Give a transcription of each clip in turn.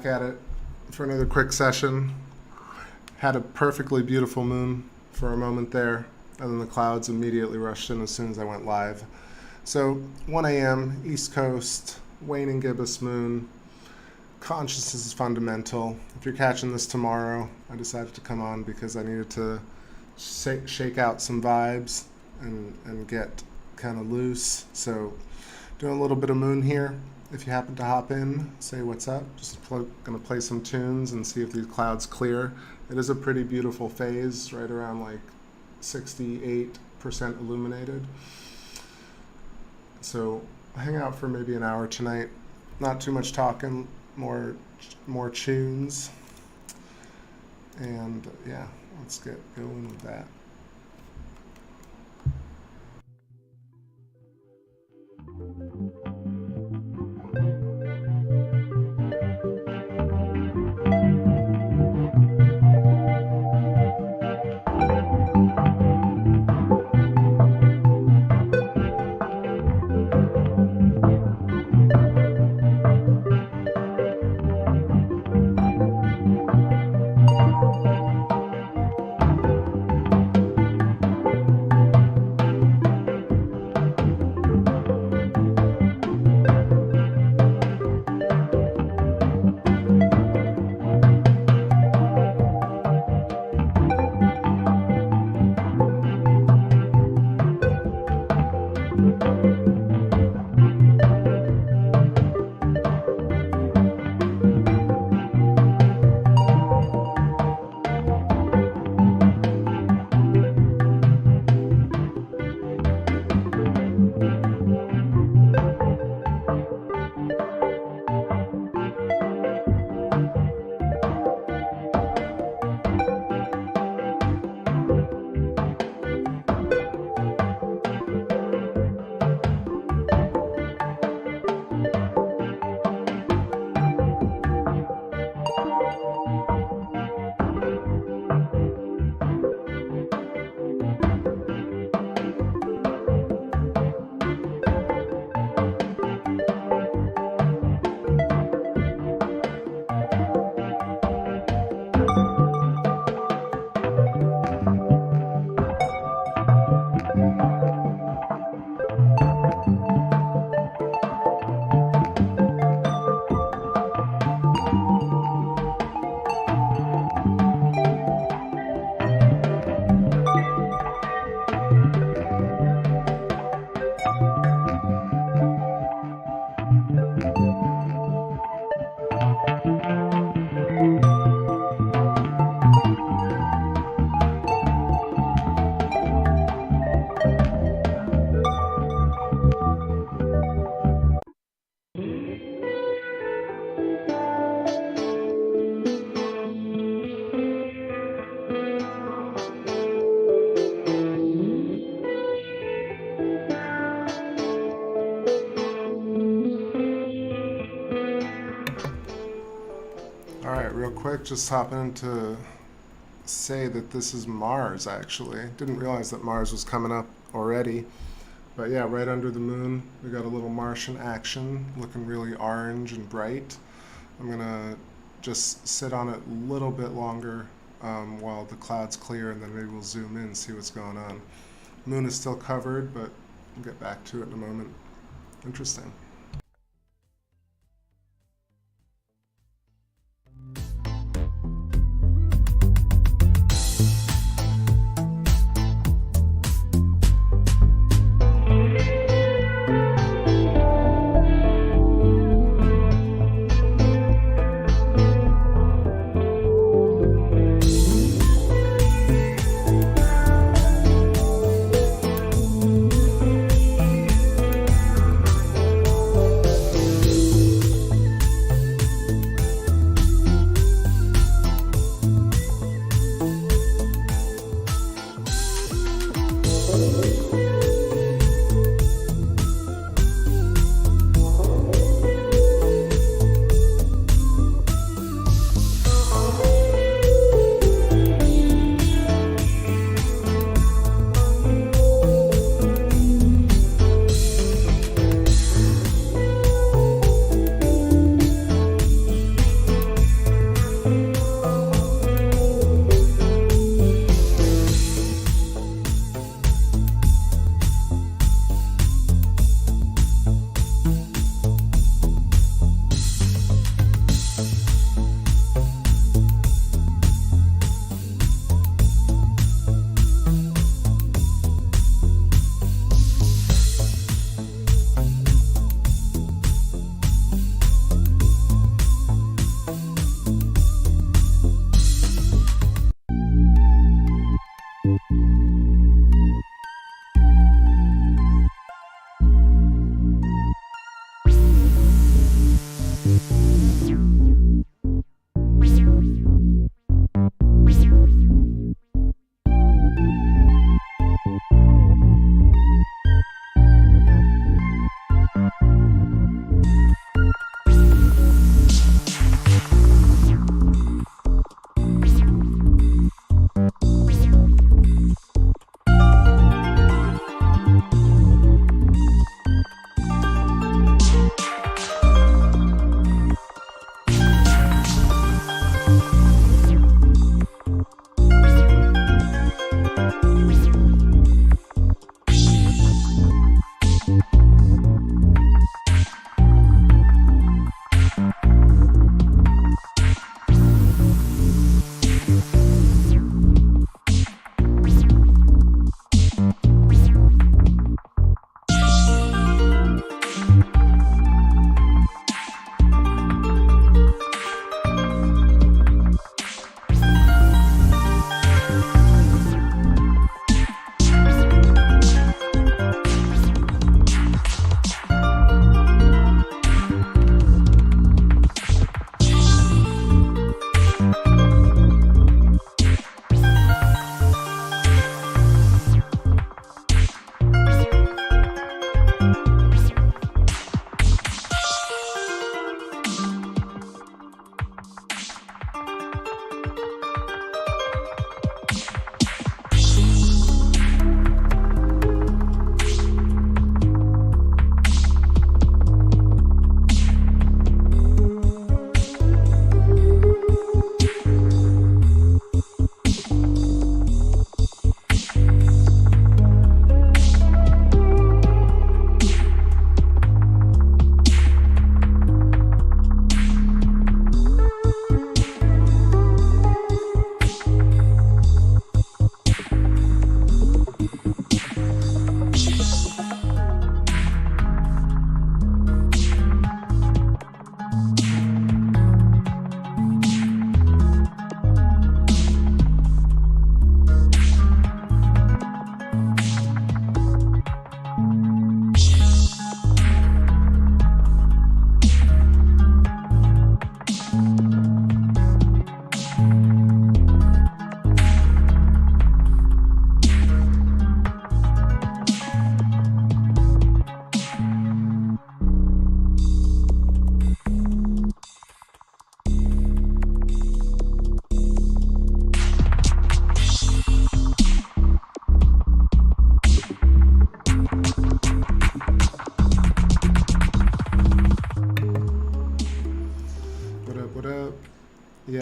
back at it for another quick session. Had a perfectly beautiful moon for a moment there, and then the clouds immediately rushed in as soon as I went live. So 1 a.m. East Coast, waning gibbous moon. Consciousness is fundamental. If you're catching this tomorrow, I decided to come on because I needed to shake out some vibes and get kind of loose. So doing a little bit of moon here. If you happen to hop in, say what's up. Just gonna play some tunes and see if these clouds clear. It is a pretty beautiful phase, right around like 68% illuminated. So hang out for maybe an hour tonight. Not too much talking, more tunes. And yeah, let's get going with that. Just hopping in to say that this is Mars, actually. Didn't realize that Mars was coming up already. But yeah, right under the moon, we got a little Martian action, looking really orange and bright. I'm gonna just sit on it a little bit longer while the clouds clear, and then maybe we'll zoom in and see what's going on. Moon is still covered, but we'll get back to it in a moment. Interesting.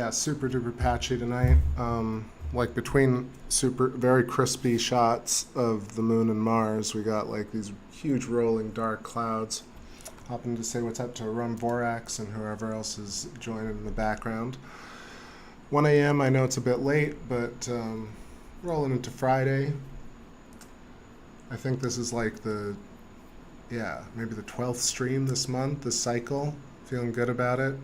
Yeah, super duper patchy tonight. Like between very crispy shots of the moon and Mars, we got like these huge rolling dark clouds. Hopping to say what's up to Rum Vorax and whoever else is joining in the background. 1 a.m. I know it's a bit late, but rolling into Friday. I think this is like maybe the 12th stream this month, this cycle. Feeling good about it.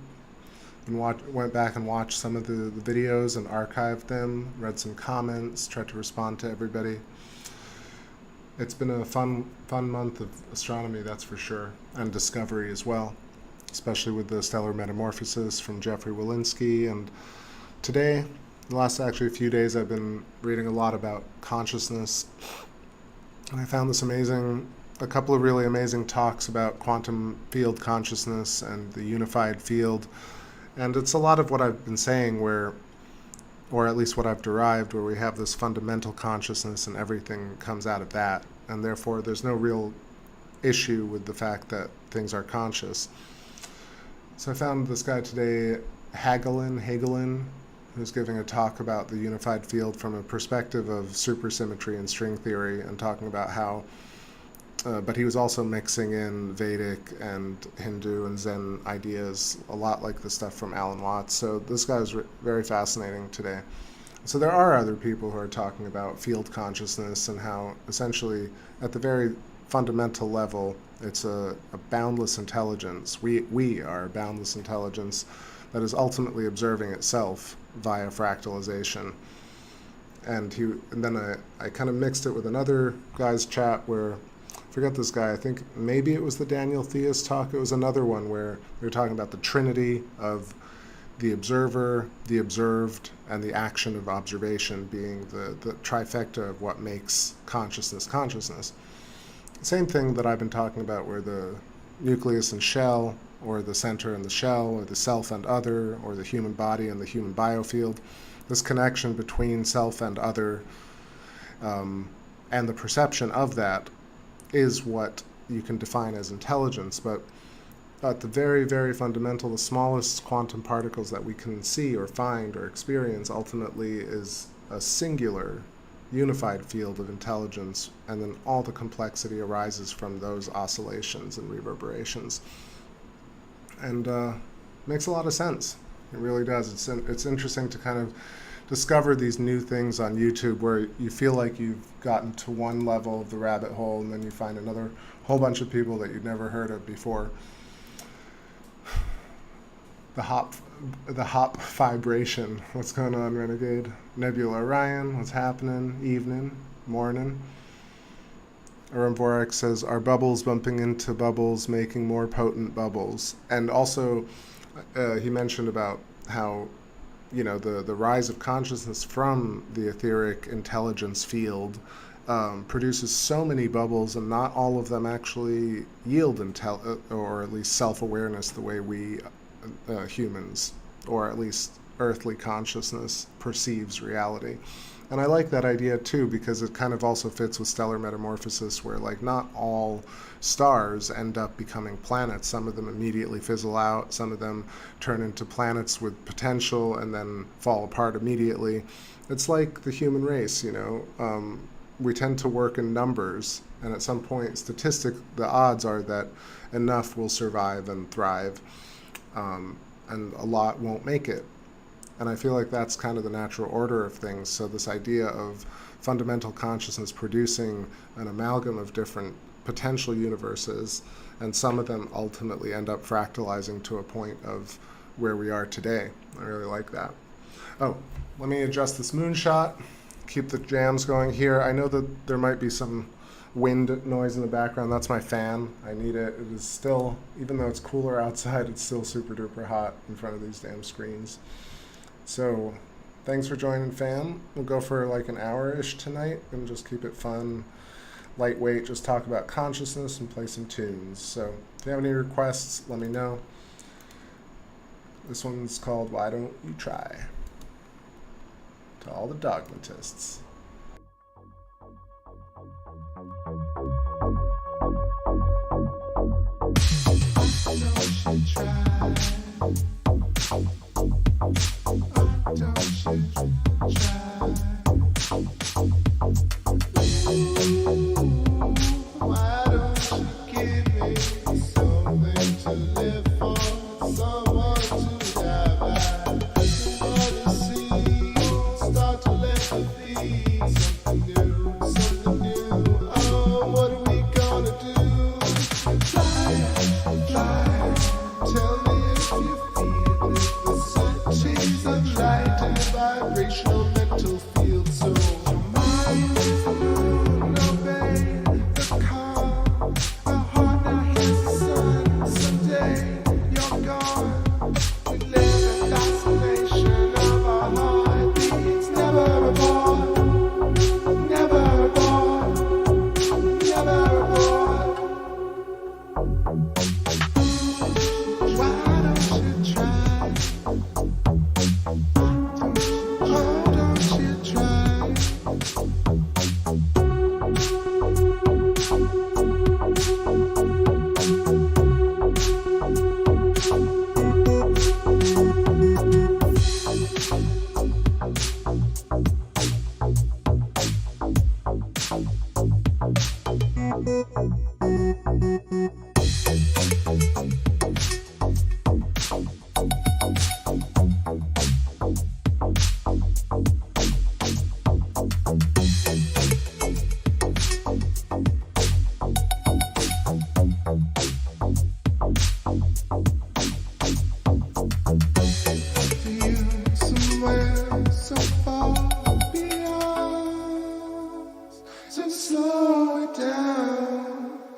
And went back and watched some of the videos and archived them, read some comments, tried to respond to everybody. It's been a fun month of astronomy, that's for sure, and discovery as well, especially with the stellar metamorphosis from Jeffrey Walensky. And today, the last actually few days, I've been reading a lot about consciousness, and I found a couple of really amazing talks about quantum field consciousness and the unified field. And it's a lot of what I've been saying or at least what I've derived, where we have this fundamental consciousness and everything comes out of that. And therefore, there's no real issue with the fact that things are conscious. So I found this guy today, Hagelin, who's giving a talk about the unified field from a perspective of supersymmetry and string theory, and talking about how but he was also mixing in Vedic and Hindu and Zen ideas, a lot like the stuff from Alan Watts. So this guy is very fascinating today. So there are other people who are talking about field consciousness and how essentially at the very fundamental level it's a boundless intelligence. We are a boundless intelligence that is ultimately observing itself via fractalization. And then I kind of mixed it with another guy's chat where, I forget this guy, I think maybe it was the Daniel Theus talk. It was another one where we were talking about the trinity of the observer, the observed, and the action of observation being the trifecta of what makes consciousness consciousness. Same thing that I've been talking about, where the nucleus and shell, or the center and the shell, or the self and other, or the human body and the human biofield, this connection between self and other, and the perception of that is what you can define as intelligence. But at the very, very fundamental, the smallest quantum particles that we can see or find or experience ultimately is a singular, unified field of intelligence, and then all the complexity arises from those oscillations and reverberations. And makes a lot of sense. It really does. It's interesting to kind of discover these new things on YouTube where you feel like you've gotten to one level of the rabbit hole, and then you find another whole bunch of people that you'd never heard of before. The hop vibration. What's going on, Renegade? Nebula Orion, what's happening? Evening, morning. Aram Vorak says, are bubbles bumping into bubbles making more potent bubbles? And also, he mentioned about how the rise of consciousness from the etheric intelligence field produces so many bubbles, and not all of them actually yield or at least self-awareness the way we humans, or at least earthly consciousness, perceives reality. And I like that idea too, because it kind of also fits with stellar metamorphosis, where like not all stars end up becoming planets. Some of them immediately fizzle out, some of them turn into planets with potential and then fall apart immediately. It's like the human race, we tend to work in numbers, and at some point the odds are that enough will survive and thrive, and a lot won't make it. And I feel like that's kind of the natural order of things. So this idea of fundamental consciousness producing an amalgam of different potential universes, and some of them ultimately end up fractalizing to a point of where we are today. I really like that. Oh, let me adjust this moonshot, keep the jams going here. I know that there might be some wind noise in the background. That's my fan. I need it. It is still, even though it's cooler outside, it's still super duper hot in front of these damn screens. So thanks for joining, fam. We'll go for like an hour-ish tonight and just keep it fun, lightweight, just talk about consciousness and play some tunes. So if you have any requests, let me know. This one's called Why Don't You Try? To all the dogmatists. So she tried. So slow it down.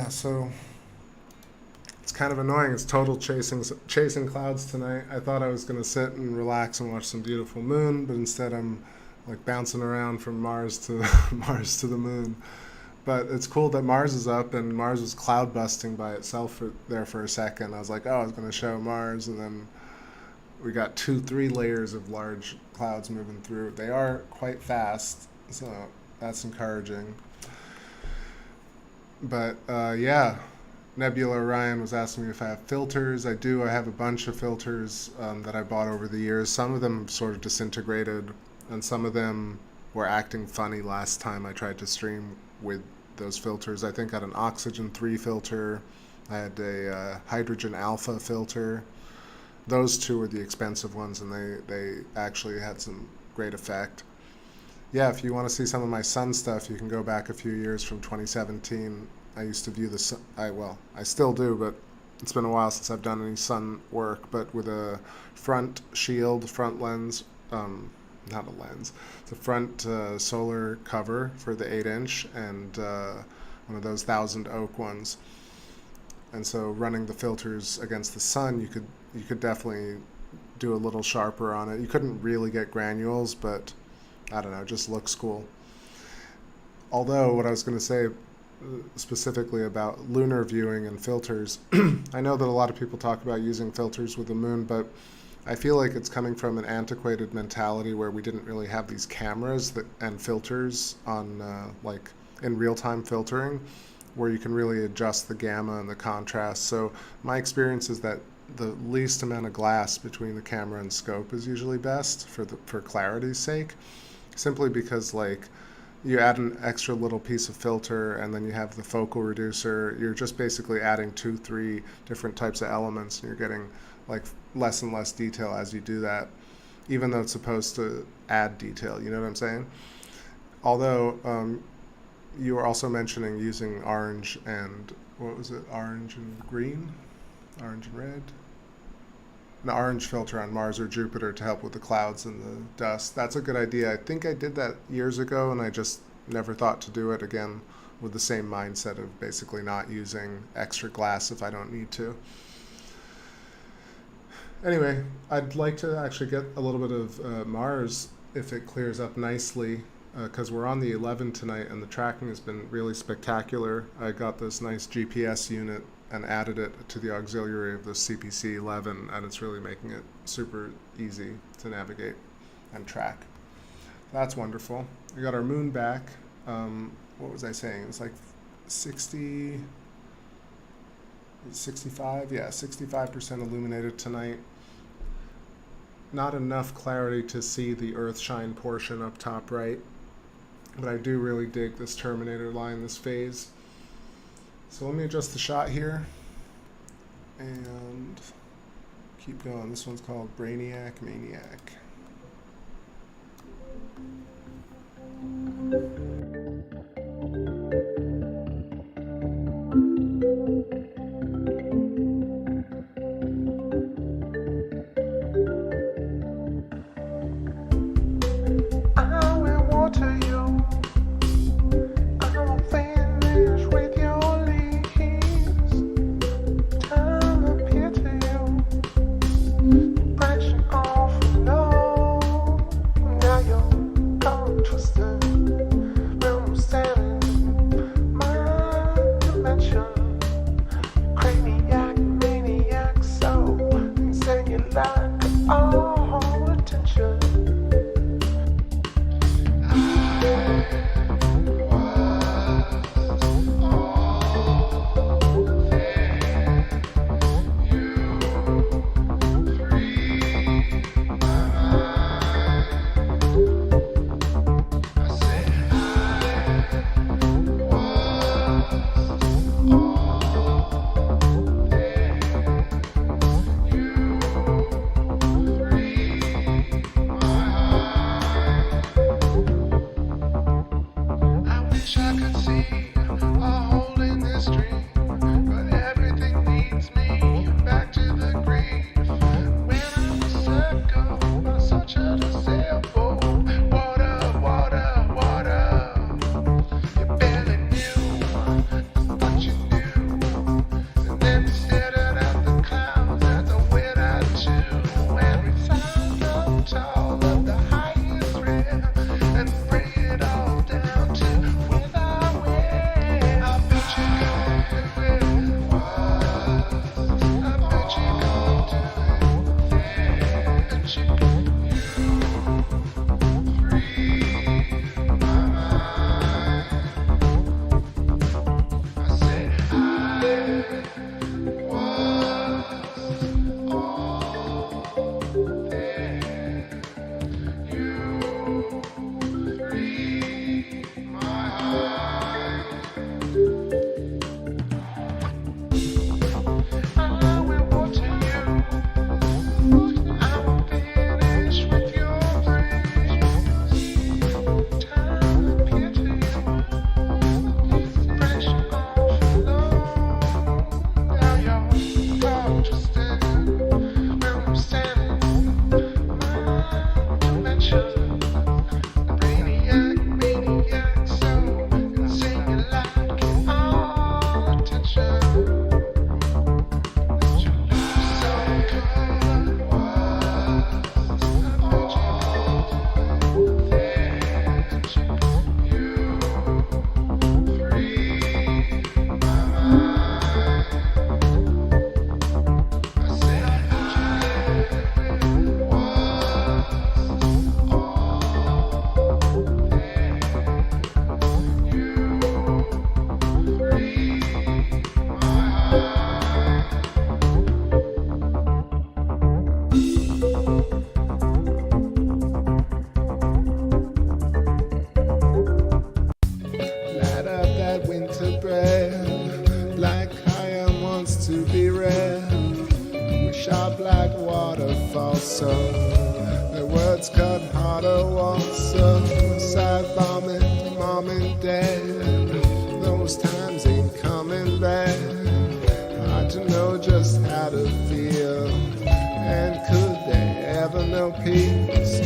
So it's kind of annoying. It's total chasing clouds tonight. I thought I was going to sit and relax and watch some beautiful moon, but instead I'm like bouncing around from Mars to Mars to the moon. But it's cool that Mars is up, and Mars was cloud busting by itself there for a second. I was like, oh, I was going to show Mars, and then we got 2-3 layers of large clouds moving through. They are quite fast, so that's encouraging. But yeah, Nebula Orion was asking me if I have filters. I do. I have a bunch of filters that I bought over the years. Some of them sort of disintegrated, and some of them were acting funny last time I tried to stream with those filters. I think I had an Oxygen 3 filter. I had a Hydrogen Alpha filter. Those two were the expensive ones, and they actually had some great effect. Yeah, if you want to see some of my sun stuff, you can go back a few years from 2017. I used to view the sun, I still do, but it's been a while since I've done any sun work, but with a front shield, front lens, not a lens, it's a front solar cover for the 8-inch, and one of those 1000 oak ones. And so running the filters against the sun, you could definitely do a little sharper on it. You couldn't really get granules, but I don't know, it just looks cool. Although, what I was going to say specifically about lunar viewing and filters, I know that a lot of people talk about using filters with the moon, but I feel like it's coming from an antiquated mentality where we didn't really have these cameras and filters on, like, in real-time filtering, where you can really adjust the gamma and the contrast. So my experience is that the least amount of glass between the camera and scope is usually best for clarity's sake, simply because, like, you add an extra little piece of filter and then you have the focal reducer. You're just basically adding 2-3 different types of elements, and you're getting like less and less detail as you do that, even though it's supposed to add detail, you know what I'm saying? Although you were also mentioning using orange and, what was it, orange and green? Orange and red? An orange filter on Mars or Jupiter to help with the clouds and the dust. That's a good idea. I think I did that years ago, and I just never thought to do it again with the same mindset of basically not using extra glass if I don't need to. Anyway, I'd like to actually get a little bit of Mars if it clears up nicely, because we're on the 11 tonight and the tracking has been really spectacular. I got this nice GPS unit and added it to the auxiliary of the CPC 11, and it's really making it super easy to navigate and track. That's wonderful. We got our moon back. What was I saying? It was like 65? Yeah, 65% illuminated tonight. Not enough clarity to see the Earthshine portion up top right, but I do really dig this terminator line, this phase. So let me adjust the shot here and keep going. This one's called Brainiac Maniac. so their words cut harder once. Side bombing, mom and dad, those times ain't coming back. Hard to know just how to feel, and could they ever know peace?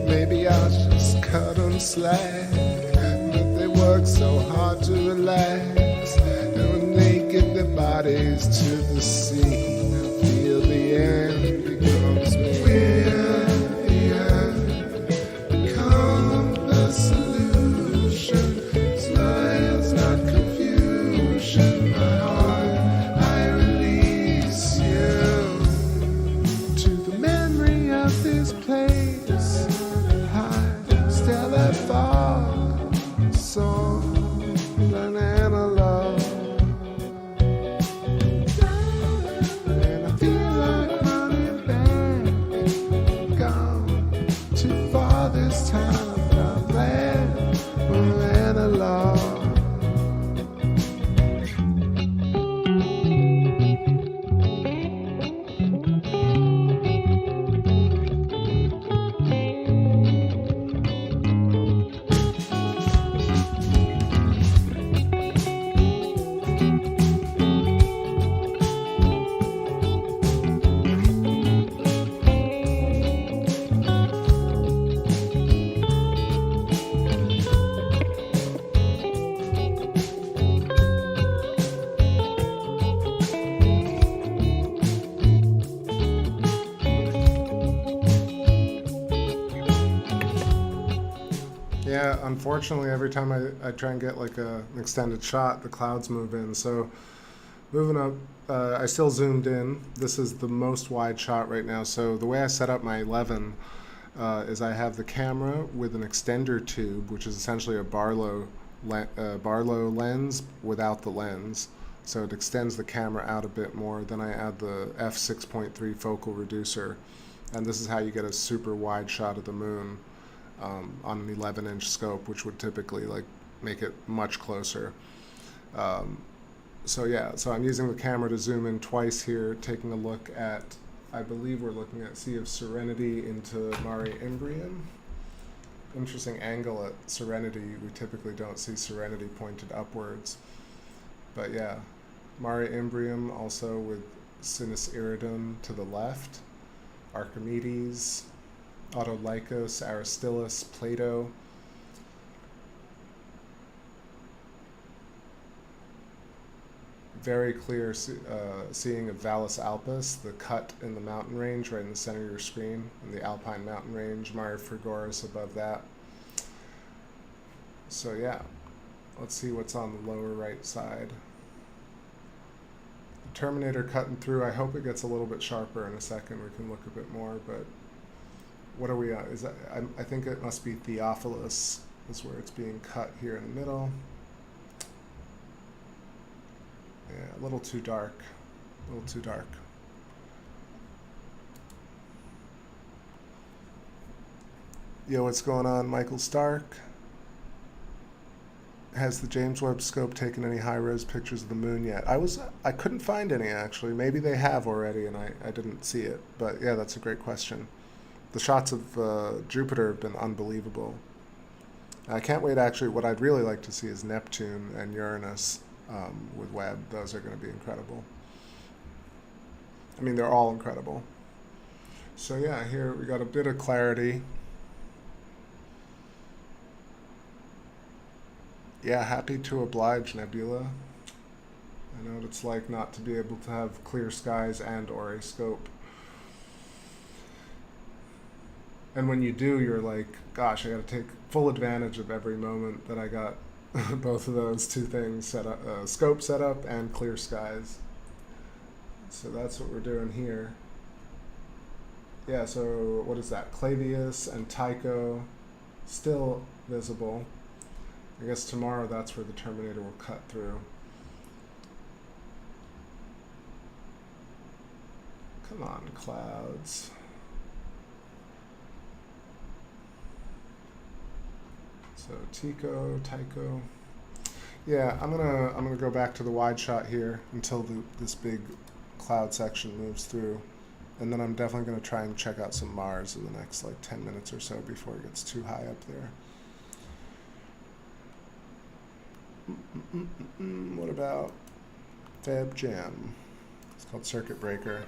Maybe I'll just cut them slack, but they work so hard to relax. And when they get their bodies to the sea, I feel the end becomes me. We're the end, become the solution. Smiles, not confusion. My heart, I release you to the memory of this place. High, stellar far, song, an analog. And I feel like running back, gone too far this time. I'm glad we're analog. Yeah, unfortunately, every time I try and get like an extended shot, the clouds move in. So moving up, I still zoomed in. This is the most wide shot right now. So the way I set up my 11 is I have the camera with an extender tube, which is essentially a Barlow lens without the lens. So it extends the camera out a bit more. Then I add the F6.3 focal reducer. And this is how you get a super wide shot of the moon. On an 11-inch scope, which would typically like make it much closer. So yeah, so I'm using the camera to zoom in twice here, taking a look at, I believe we're looking at Sea of Serenity into Mare Imbrium. Interesting angle at Serenity. We typically don't see Serenity pointed upwards. But yeah, Mare Imbrium also with Sinus Iridum to the left, Archimedes, Autolycos, Aristillus, Plato. Very clear seeing of Valles Alpus, the cut in the mountain range right in the center of your screen, in the Alpine mountain range, Mare Frigoris above that. So yeah, let's see what's on the lower right side. The Terminator cutting through. I hope it gets a little bit sharper in a second. We can look a bit more, but what are we on? Is that, I think it must be Theophilus is where it's being cut here in the middle. Yeah, a little too dark. A little too dark. Yo, what's going on? Michael Stark. Has the James Webb scope taken any high-res pictures of the moon yet? I couldn't find any actually. Maybe they have already and I didn't see it. But yeah, that's a great question. The shots of Jupiter have been unbelievable. I can't wait, actually. What I'd really like to see is Neptune and Uranus with Webb. Those are going to be incredible. I mean, they're all incredible. So yeah, here we got a bit of clarity. Yeah, happy to oblige, Nebula. I know what it's like not to be able to have clear skies and or a scope. And when you do, you're like, gosh, I got to take full advantage of every moment that I got both of those two things set up, scope set up and clear skies. So that's what we're doing here. Yeah, so what is that? Clavius and Tycho still visible. I guess tomorrow that's where the Terminator will cut through. Come on, clouds. So Tycho. Yeah, I'm gonna go back to the wide shot here until this big cloud section moves through, and then I'm definitely gonna try and check out some Mars in the next like 10 minutes or so before it gets too high up there. What about Fab Jam? It's called Circuit Breaker.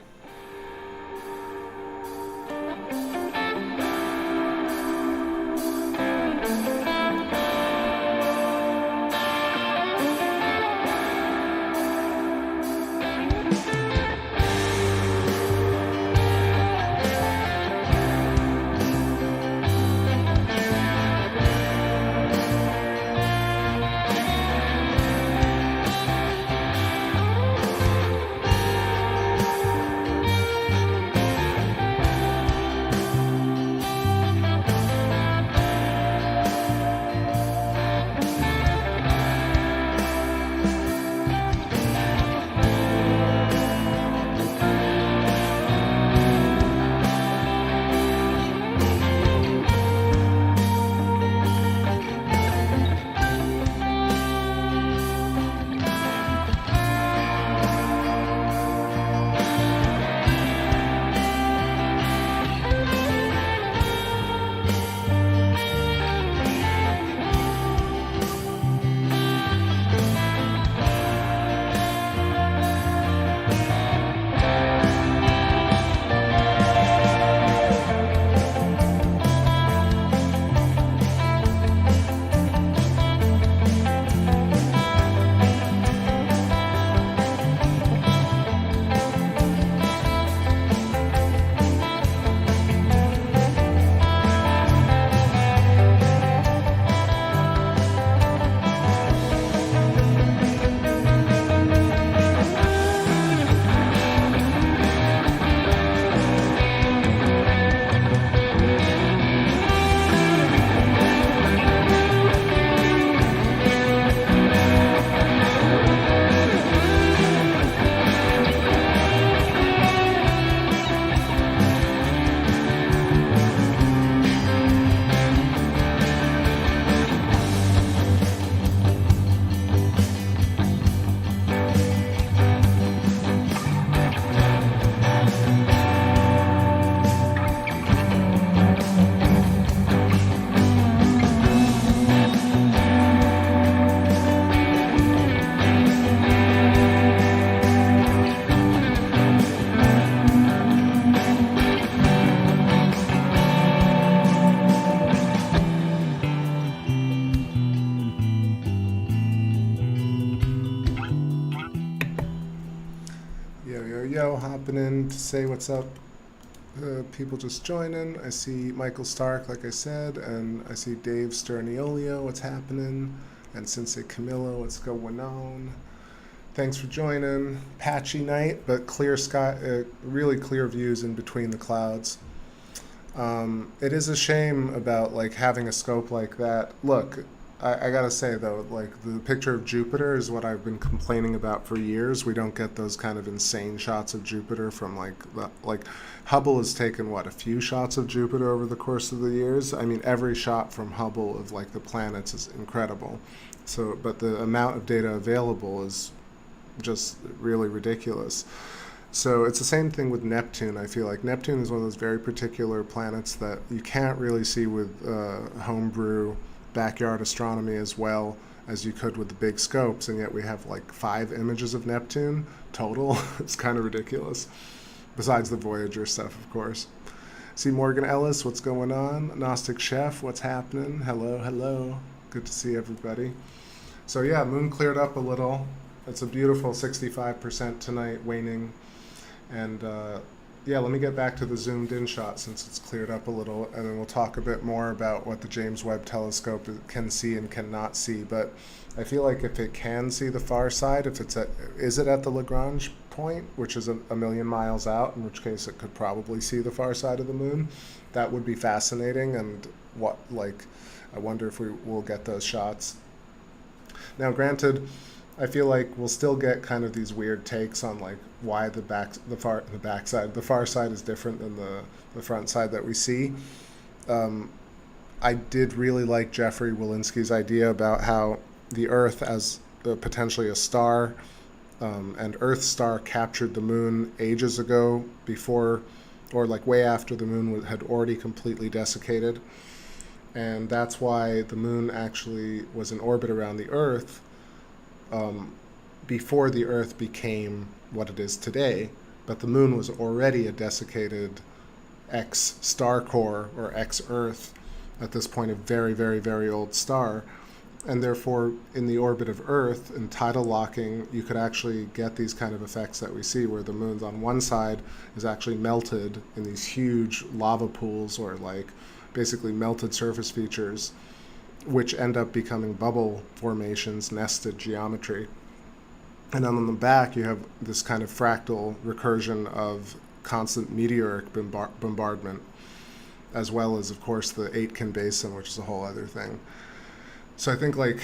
Electro hopping in to say what's up. People just joining. I see Michael Stark, like I said, and I see Dave Sterniolio, what's happening, and Sensei Camillo, what's going on. Thanks for joining. Patchy night, but clear sky, really clear views in between the clouds. It is a shame about like having a scope like that. Look, I gotta say though, like the picture of Jupiter is what I've been complaining about for years. We don't get those kind of insane shots of Jupiter from like Hubble has taken what, a few shots of Jupiter over the course of the years. I mean, every shot from Hubble of like the planets is incredible. So, but the amount of data available is just really ridiculous. So it's the same thing with Neptune. I feel like Neptune is one of those very particular planets that you can't really see with homebrew backyard astronomy as well as you could with the big scopes, and yet we have like 5 images of Neptune total. It's kind of ridiculous, besides the Voyager stuff, of course. See Morgan Ellis, what's going on? Gnostic Chef, what's happening? Hello, hello. Good to see everybody. So yeah, moon cleared up a little. It's a beautiful 65% tonight, waning. And yeah, let me get back to the zoomed in shot since it's cleared up a little, and then we'll talk a bit more about what the James Webb Telescope can see and cannot see. But I feel like if it can see the far side, if it's is it at the Lagrange point, which is a million miles out, in which case it could probably see the far side of the moon, that would be fascinating. And I wonder if we will get those shots. Now, granted, I feel like we'll still get kind of these weird takes on like why the far side is different than the front side that we see. I did really like Jeffrey Walensky's idea about how the Earth as potentially a star, and Earth star captured the moon ages ago, before or like way after the moon had already completely desiccated, and that's why the moon actually was in orbit around the Earth before the Earth became what it is today, but the moon was already a desiccated ex-star core or ex-Earth, at this point a very, very, very old star, and therefore in the orbit of Earth, in tidal locking, you could actually get these kind of effects that we see where the moon's on one side is actually melted in these huge lava pools or like basically melted surface features, which end up becoming bubble formations, nested geometry. And then on the back, you have this kind of fractal recursion of constant meteoric bombardment, as well as, of course, the Aitken Basin, which is a whole other thing. So I think, like,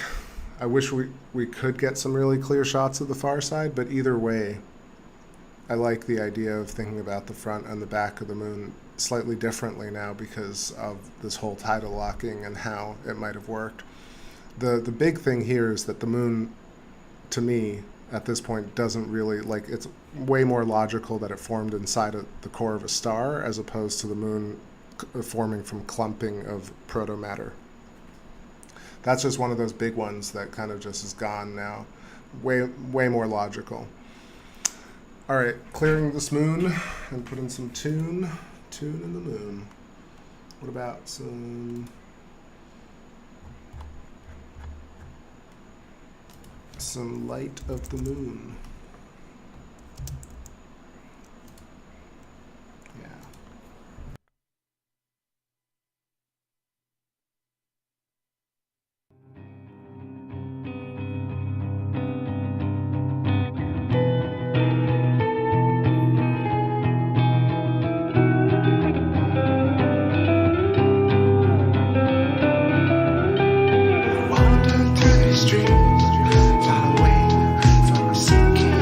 I wish we could get some really clear shots of the far side, but either way, I like the idea of thinking about the front and the back of the moon slightly differently now because of this whole tidal locking and how it might have worked. The big thing here is that the moon, to me, at this point, doesn't really, like, it's way more logical that it formed inside of the core of a star as opposed to the moon forming from clumping of protomatter. That's just one of those big ones that kind of just is gone now. Way more logical. All right, clearing this moon and putting some tune in the moon. What about some light of the moon? Yeah. Wander through the streets, far away from the sinking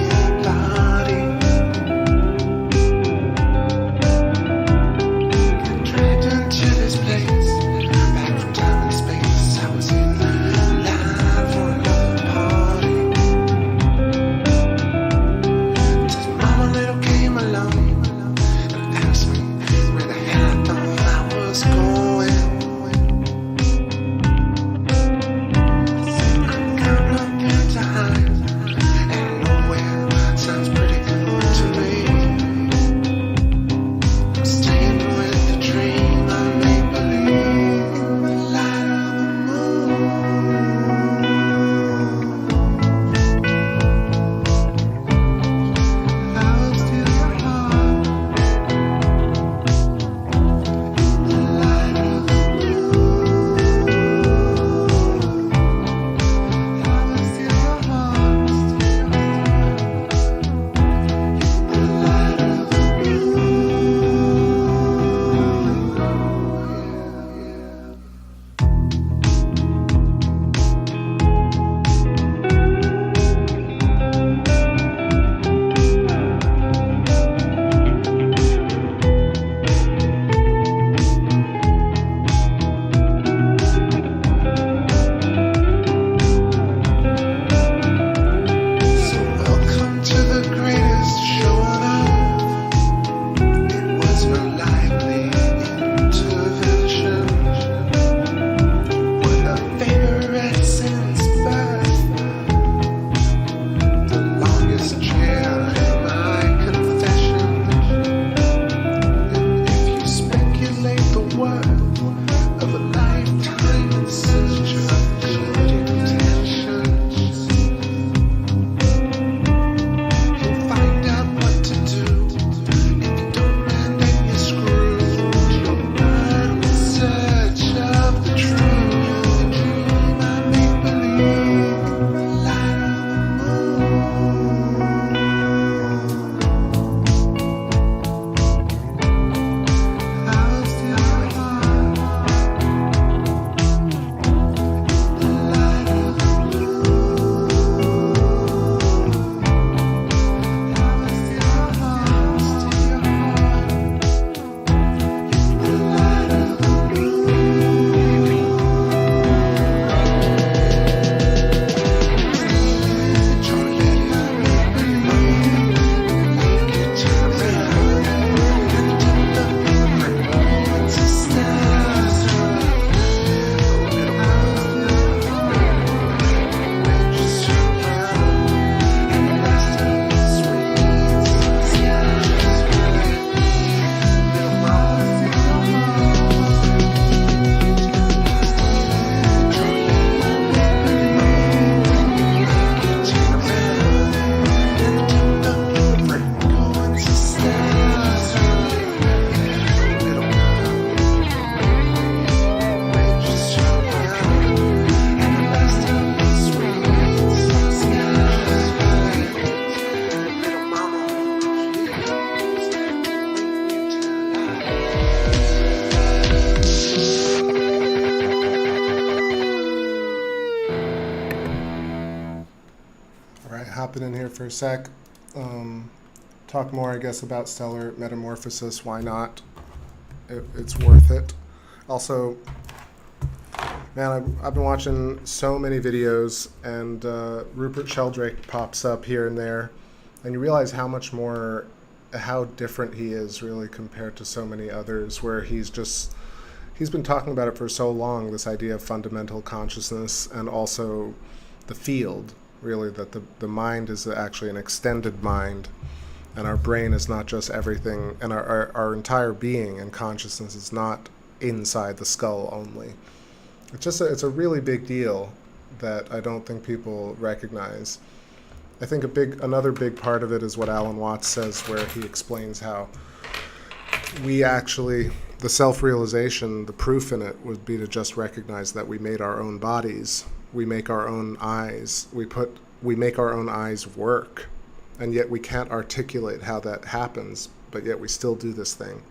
for a sec. Talk more, I guess, about stellar metamorphosis. Why not? It's worth it. Also, man, I've been watching so many videos, and Rupert Sheldrake pops up here and there, and you realize how different he is really compared to so many others, where he's been talking about it for so long, this idea of fundamental consciousness, and also the field, really, that the mind is actually an extended mind, and our brain is not just everything, and our entire being and consciousness is not inside the skull only. It's a really big deal that I don't think people recognize. I think another big part of it is what Alan Watts says, where he explains how the self-realization, the proof in it would be to just recognize that we made our own bodies, we make our own eyes, we make our own eyes work, and yet we can't articulate how that happens, but yet we still do this thing.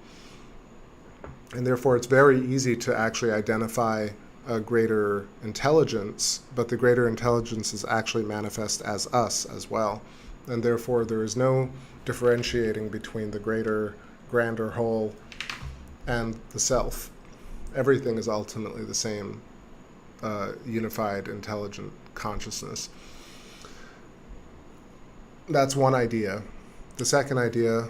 And therefore it's very easy to actually identify a greater intelligence, but the greater intelligence is actually manifest as us as well. And therefore there is no differentiating between the grander whole and the self. Everything is ultimately the same unified, intelligent consciousness. That's one idea. The second idea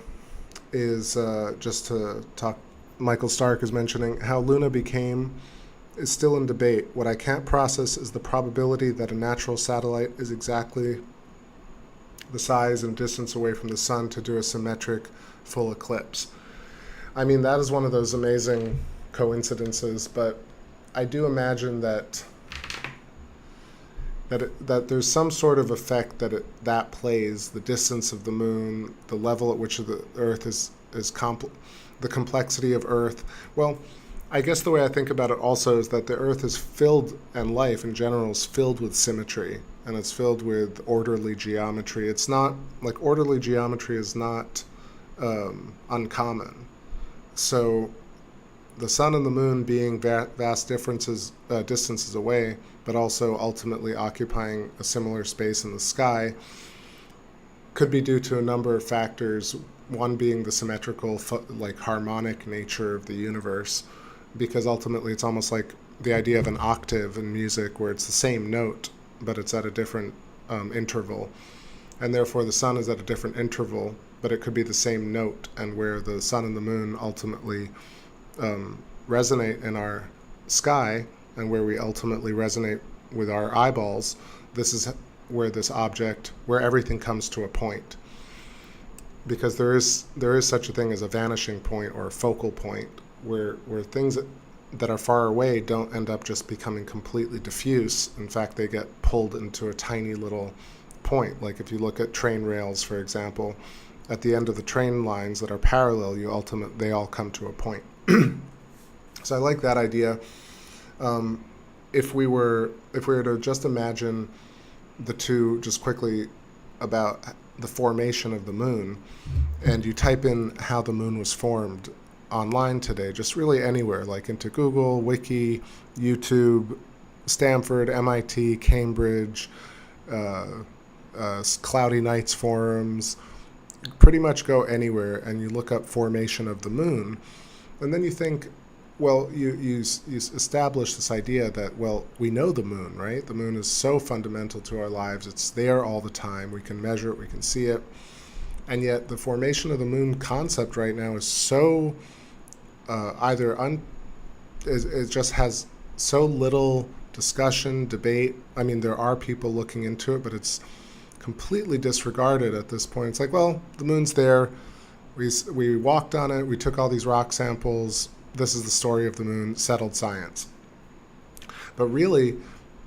is just to talk, Michael Stark is mentioning how Luna is still in debate. What I can't process is the probability that a natural satellite is exactly the size and distance away from the sun to do a symmetric full eclipse. I mean, that is one of those amazing coincidences, but I do imagine that there's some sort of effect that plays, the distance of the moon, the level at which the Earth is the complexity of Earth. Well, I guess the way I think about it also is that the Earth is filled, and life in general is filled with symmetry, and it's filled with orderly geometry. It's not, like, orderly geometry is not uncommon. So the sun and the moon being vast distances away, but also ultimately occupying a similar space in the sky, could be due to a number of factors, one being the symmetrical, harmonic nature of the universe, because ultimately it's almost like the idea of an octave in music, where it's the same note, but it's at a different interval. And therefore the sun is at a different interval, but it could be the same note, and where the sun and the moon ultimately resonate in our sky, and where we ultimately resonate with our eyeballs, this is where everything comes to a point. Because there is such a thing as a vanishing point or a focal point, where things that are far away don't end up just becoming completely diffuse. In fact, they get pulled into a tiny little point. Like if you look at train rails, for example, at the end of the train lines that are parallel, they all come to a point. So I like that idea. If we were to just imagine the two, just quickly, about the formation of the moon, and you type in how the moon was formed online today, just really anywhere, like into Google, Wiki, YouTube, Stanford, MIT, Cambridge, Cloudy Nights forums, pretty much go anywhere, and you look up formation of the moon, and then you think, well, you establish this idea that, well, we know the moon, right? The moon is so fundamental to our lives. It's there all the time. We can measure it. We can see it. And yet the formation of the moon concept right now is so it just has so little discussion, debate. I mean, there are people looking into it, but it's completely disregarded at this point. It's like, well, the moon's there. We walked on it. We took all these rock samples. This is the story of the moon, settled science. But really,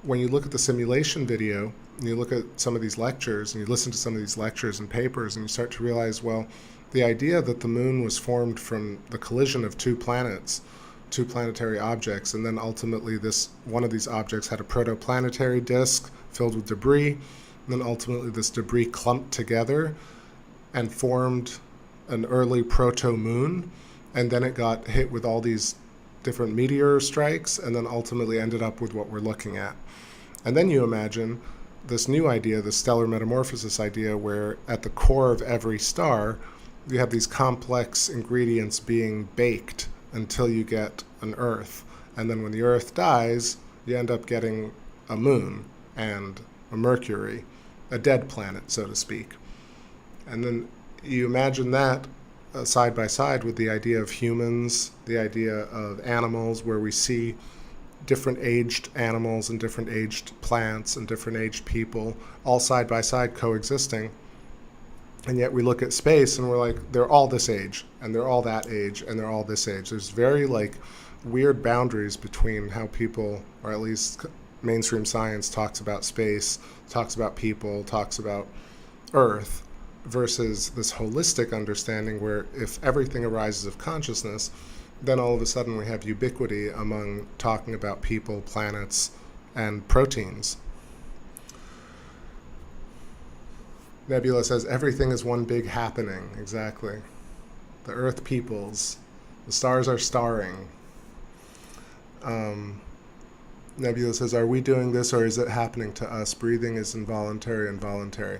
when you look at the simulation video, and you look at some of these lectures, and you listen to some of these lectures and papers, and you start to realize, well, the idea that the moon was formed from the collision of two planets, two planetary objects, and then ultimately one of these objects had a protoplanetary disk filled with debris, and then ultimately this debris clumped together and formed an early proto-moon, and then it got hit with all these different meteor strikes, and then ultimately ended up with what we're looking at. And then you imagine this new idea, the stellar metamorphosis idea, where at the core of every star, you have these complex ingredients being baked until you get an Earth. And then when the Earth dies, you end up getting a moon and a Mercury, a dead planet, so to speak. And then you imagine that side by side with the idea of humans, the idea of animals, where we see different aged animals and different aged plants and different aged people all side by side coexisting. And yet we look at space and we're like, they're all this age, and they're all that age, and they're all this age. There's very like weird boundaries between how people, or at least mainstream science, talks about space, talks about people, talks about Earth, versus this holistic understanding where if everything arises of consciousness, then all of a sudden we have ubiquity among talking about people, planets, and proteins. Nebula says, everything is one big happening. Exactly. The Earth peoples. The stars are starring. Nebula says, are we doing this or is it happening to us? Breathing is involuntary and voluntary.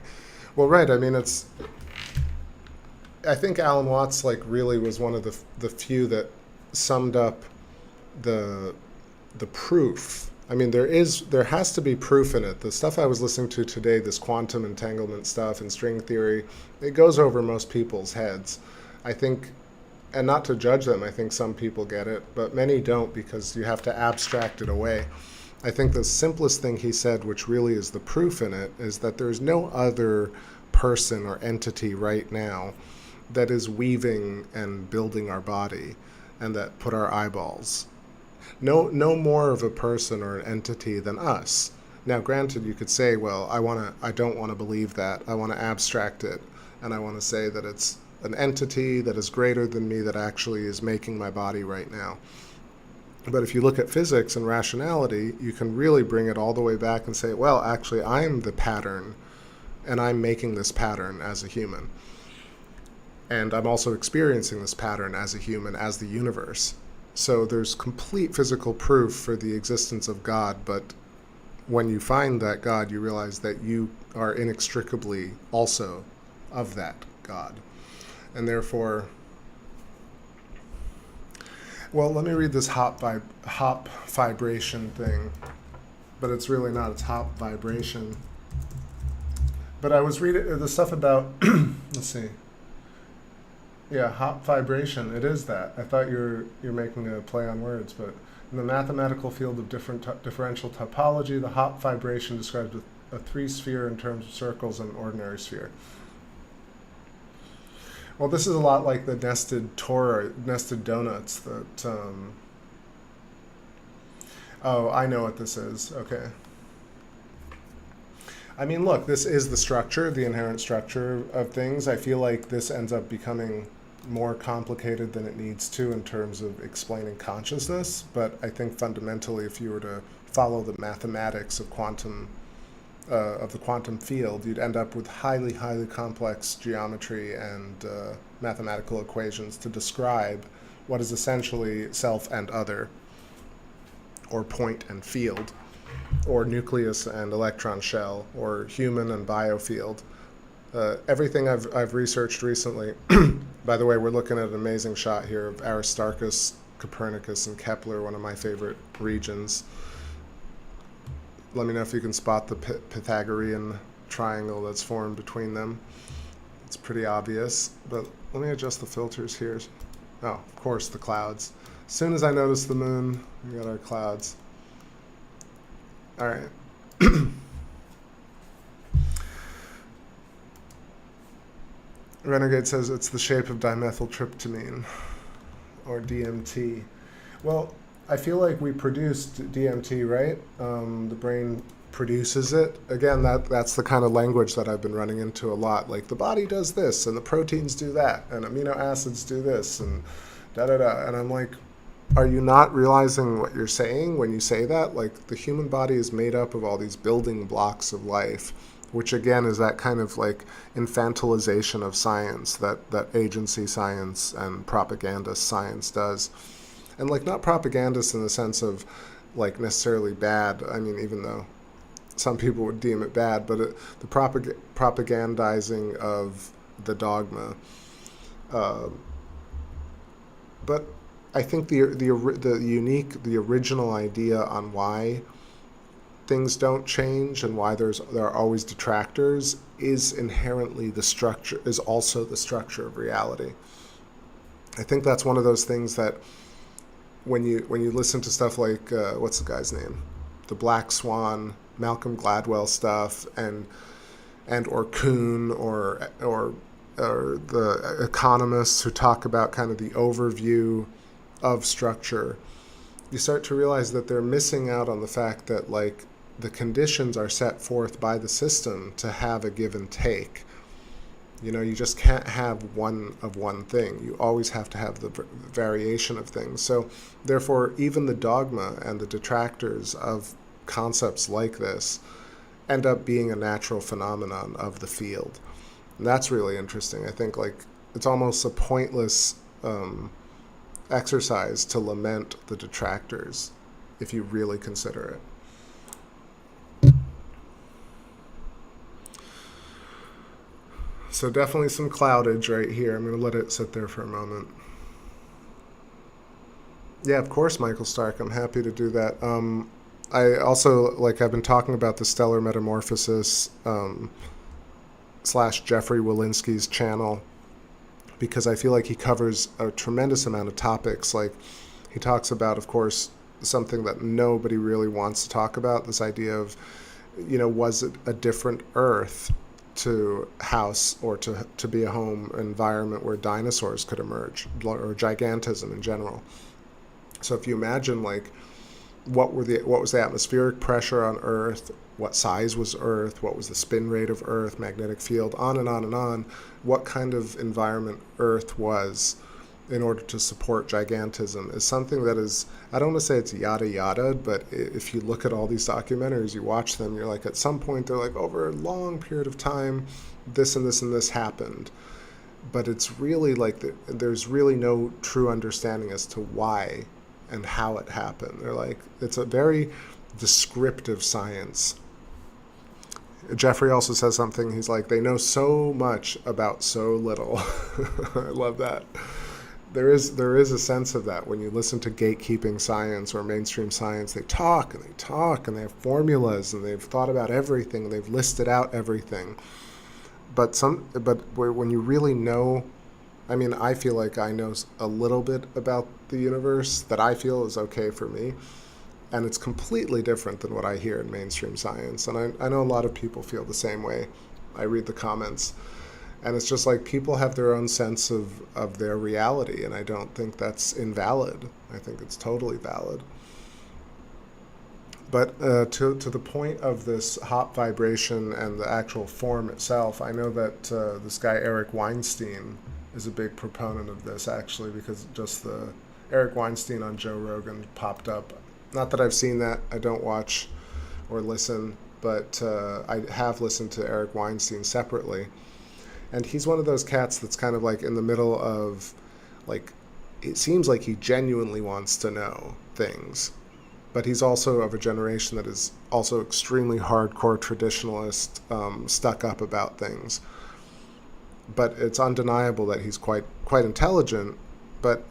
Well, right. I mean, I think Alan Watts like really was one of the few that summed up the proof. I mean, there has to be proof in it. The stuff I was listening to today, this quantum entanglement stuff and string theory, it goes over most people's heads. I think, and not to judge them, I think some people get it, but many don't because you have to abstract it away. I think the simplest thing he said, which really is the proof in it, is that there's no other person or entity right now that is weaving and building our body and that put our eyeballs. No more of a person or an entity than us. Now, granted, you could say, well, I don't want to believe that. I want to abstract it, and I want to say that it's an entity that is greater than me that actually is making my body right now. But if you look at physics and rationality, you can really bring it all the way back and say, well, actually, I'm the pattern, and I'm making this pattern as a human. And I'm also experiencing this pattern as a human, as the universe. So there's complete physical proof for the existence of God, but when you find that God, you realize that you are inextricably also of that God. And therefore, well, let me read this hop vibration thing, but it's really not, it's hop vibration. But I was reading the stuff about, let's see. Yeah, hop vibration, it is that. I thought you're making a play on words, but in the mathematical field of differential topology, the hop vibration describes a three-sphere in terms of circles and an ordinary sphere. Well, this is a lot like the nested donuts that, oh, I know what this is, okay. I mean, look, this is the structure, the inherent structure of things. I feel like this ends up becoming more complicated than it needs to in terms of explaining consciousness, but I think fundamentally if you were to follow the mathematics of the quantum field, you'd end up with highly, highly complex geometry and mathematical equations to describe what is essentially self and other, or point and field, or nucleus and electron shell, or human and biofield. Everything I've researched recently, by the way, we're looking at an amazing shot here of Aristarchus, Copernicus, and Kepler, one of my favorite regions. Let me know if you can spot the Pythagorean triangle that's formed between them. It's pretty obvious, but let me adjust the filters here. Oh, of course, the clouds. As soon as I notice the moon, we got our clouds. All right. Renegade says it's the shape of dimethyltryptamine, or DMT. Well, I feel like we produced DMT, right? The brain produces it. Again, that's the kind of language that I've been running into a lot. Like, the body does this, and the proteins do that, and amino acids do this, and da-da-da. And I'm like, are you not realizing what you're saying when you say that? Like, the human body is made up of all these building blocks of life, which again is that kind of like infantilization of science that agency science and propagandist science does. And like, not propagandist in the sense of like necessarily bad. I mean, even though some people would deem it bad, but the propagandizing of the dogma. But I think the original idea on why things don't change and why there are always detractors is inherently also the structure of reality. I think that's one of those things that when you listen to stuff like what's the guy's name, the Black Swan, Malcolm Gladwell stuff, and or Kuhn or the economists who talk about kind of the overview of structure, you start to realize that they're missing out on the fact that like the conditions are set forth by the system to have a give and take. You know, you just can't have one thing. You always have to have the variation of things. So therefore, even the dogma and the detractors of concepts like this end up being a natural phenomenon of the field. And that's really interesting. I think like it's almost a pointless exercise to lament the detractors if you really consider it. So definitely some cloudage right here. I'm going to let it sit there for a moment. Yeah, of course, Michael Stark. I'm happy to do that. I also, I've been talking about the Stellar Metamorphosis / Jeffrey Walensky's channel, because I feel like he covers a tremendous amount of topics. Like, he talks about, of course, something that nobody really wants to talk about, this idea of, you know, was it a different Earth to house or to be a home environment where dinosaurs could emerge, or gigantism in general. So if you imagine, like, what was the atmospheric pressure on Earth, what size was Earth, what was the spin rate of Earth, magnetic field, on and on and on, what kind of environment Earth was in order to support gigantism is something that is, I don't want to say it's yada yada, but if you look at all these documentaries, you watch them, you're like, at some point they're like, over a long period of time, this and this and this happened. But it's really like, there's really no true understanding as to why and how it happened. They're like, it's a very descriptive science. Jeffrey also says something, he's like, they know so much about so little. I love that. There is a sense of that when you listen to gatekeeping science or mainstream science. They talk and they talk and they have formulas and they've thought about everything. They've listed out everything. But when you really know, I mean, I feel like I know a little bit about the universe that I feel is okay for me. And it's completely different than what I hear in mainstream science. And I know a lot of people feel the same way. I read the comments. And it's just like people have their own sense of their reality, and I don't think that's invalid. I think it's totally valid. But to the point of this hot vibration and the actual form itself, I know that this guy Eric Weinstein is a big proponent of this, actually, because just the Eric Weinstein on Joe Rogan popped up. Not that I've seen that. I don't watch or listen, but I have listened to Eric Weinstein separately. And he's one of those cats that's kind of like in the middle of, like, it seems like he genuinely wants to know things. But he's also of a generation that is also extremely hardcore traditionalist, stuck up about things. But it's undeniable that he's quite intelligent. But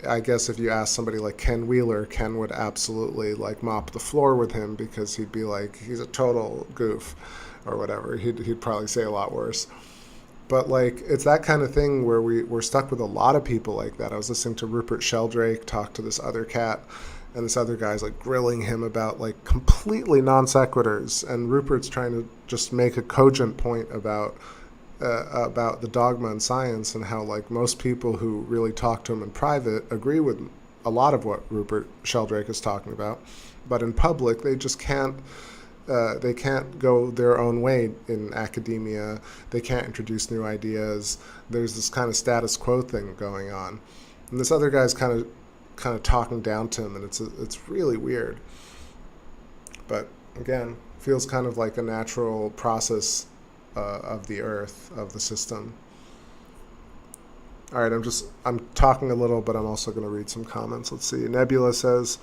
I guess if you ask somebody like Ken Wheeler, Ken would absolutely like mop the floor with him, because he'd be like, he's a total goof or whatever. He'd probably say a lot worse. But like, it's that kind of thing where we're stuck with a lot of people like that. I was listening to Rupert Sheldrake talk to this other cat, and this other guy's like grilling him about like completely non sequiturs, and Rupert's trying to just make a cogent point about the dogma and science, and how like most people who really talk to him in private agree with a lot of what Rupert Sheldrake is talking about, but in public they just can't. They can't go their own way in academia. They can't introduce new ideas. There's this kind of status quo thing going on, and this other guy's kind of talking down to him, and it's really weird. But again, feels kind of like a natural process of the Earth, of the system. All right, I'm talking a little, but I'm also going to read some comments. Let's see. Nebula says,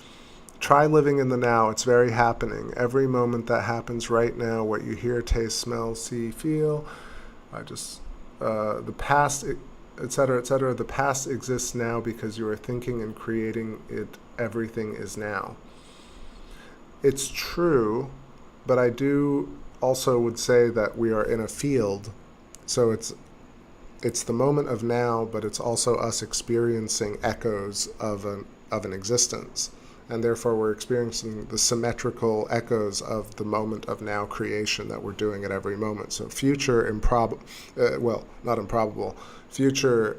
Try living in the now. It's very happening. Every moment that happens right now, what you hear, taste, smell, see, feel, the past, etc., etc. The past exists now because you are thinking and creating it. Everything is now. It's true, but I do also would say that we are in a field, so it's the moment of now, but it's also us experiencing echoes of an existence, and therefore we're experiencing the symmetrical echoes of the moment of now creation that we're doing at every moment. So future not improbable, future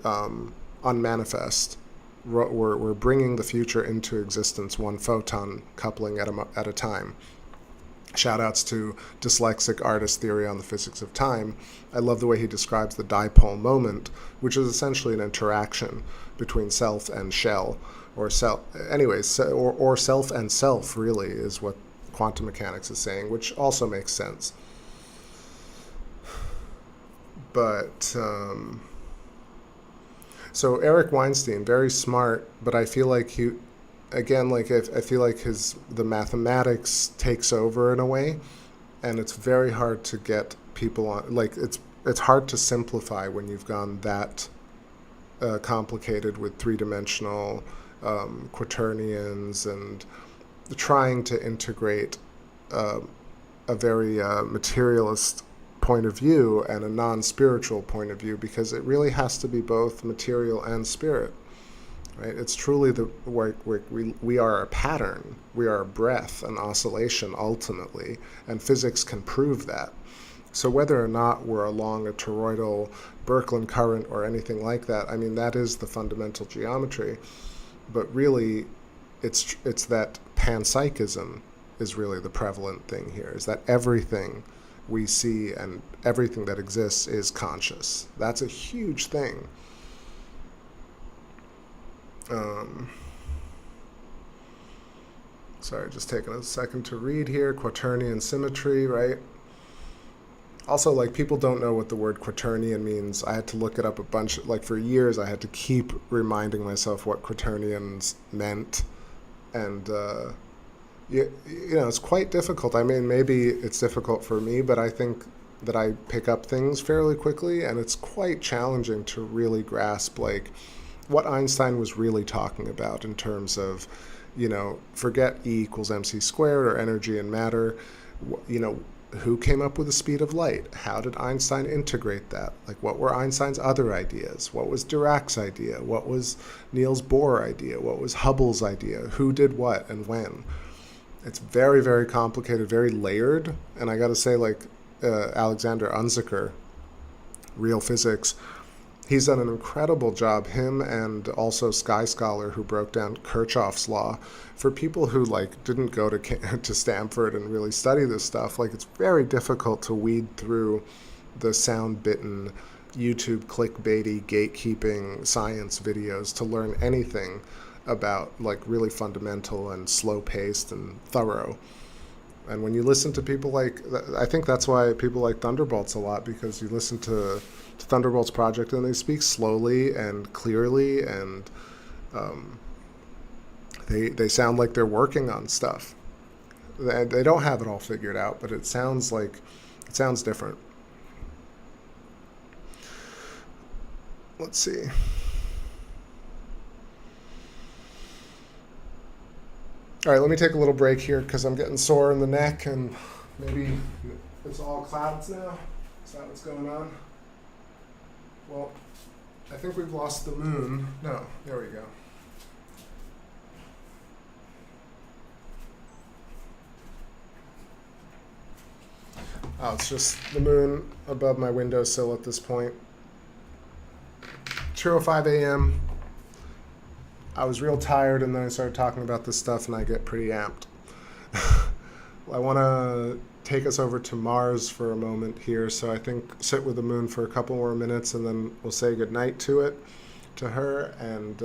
unmanifest. We're bringing the future into existence, one photon coupling at a time. Shout-outs to dyslexic artist theory on the physics of time. I love the way he describes the dipole moment, which is essentially an interaction between self and shell, or self. Anyways, or self and self really is what quantum mechanics is saying, which also makes sense. But so Eric Weinstein, very smart, but I feel like I feel like the mathematics takes over in a way, and it's very hard to get people on. Like it's hard to simplify when you've gone that complicated with three-dimensional quaternions and trying to integrate a very materialist point of view and a non-spiritual point of view, because it really has to be both material and spirit. Right? It's truly we are a pattern, we are a breath, an oscillation ultimately, and physics can prove that. So whether or not we're along a toroidal Birkeland current or anything like that, I mean, that is the fundamental geometry. But really, it's that panpsychism is really the prevalent thing here, is that everything we see and everything that exists is conscious. That's a huge thing. Sorry, just taking a second to read here. Quaternion symmetry, right? Also, like, people don't know what the word quaternion means. I had to look it up a bunch. Like, for years, I had to keep reminding myself what quaternions meant. And, you know, it's quite difficult. I mean, maybe it's difficult for me, but I think that I pick up things fairly quickly, and it's quite challenging to really grasp, like, what Einstein was really talking about in terms of, you know, forget E equals mc squared or energy and matter. You know, who came up with the speed of light? How did Einstein integrate that? Like, what were Einstein's other ideas? What was Dirac's idea? What was Niels Bohr's idea? What was Hubble's idea? Who did what and when? It's very, very complicated, very layered. And I got to say, like, Alexander Unziker, Real Physics, he's done an incredible job, him and also Sky Scholar, who broke down Kirchhoff's law. For people who, like, didn't go to Stanford and really study this stuff, like, it's very difficult to weed through the sound-bitten, YouTube clickbaity, gatekeeping science videos to learn anything about, like, really fundamental and slow-paced and thorough. And when you listen to people like, I think that's why people like Thunderbolts a lot, because you listen to Thunderbolts Project and they speak slowly and clearly, and they sound like they're working on stuff. They don't have it all figured out, but it sounds different. Let's see. All right, let me take a little break here because I'm getting sore in the neck, and maybe it's all clouds now. Is that what's going on? Well, I think we've lost the moon. No, there we go. Oh, it's just the moon above my windowsill at this point. 2:05 a.m. I was real tired, and then I started talking about this stuff, and I get pretty amped. I want to take us over to Mars for a moment here, so I think sit with the moon for a couple more minutes, and then we'll say goodnight to her, and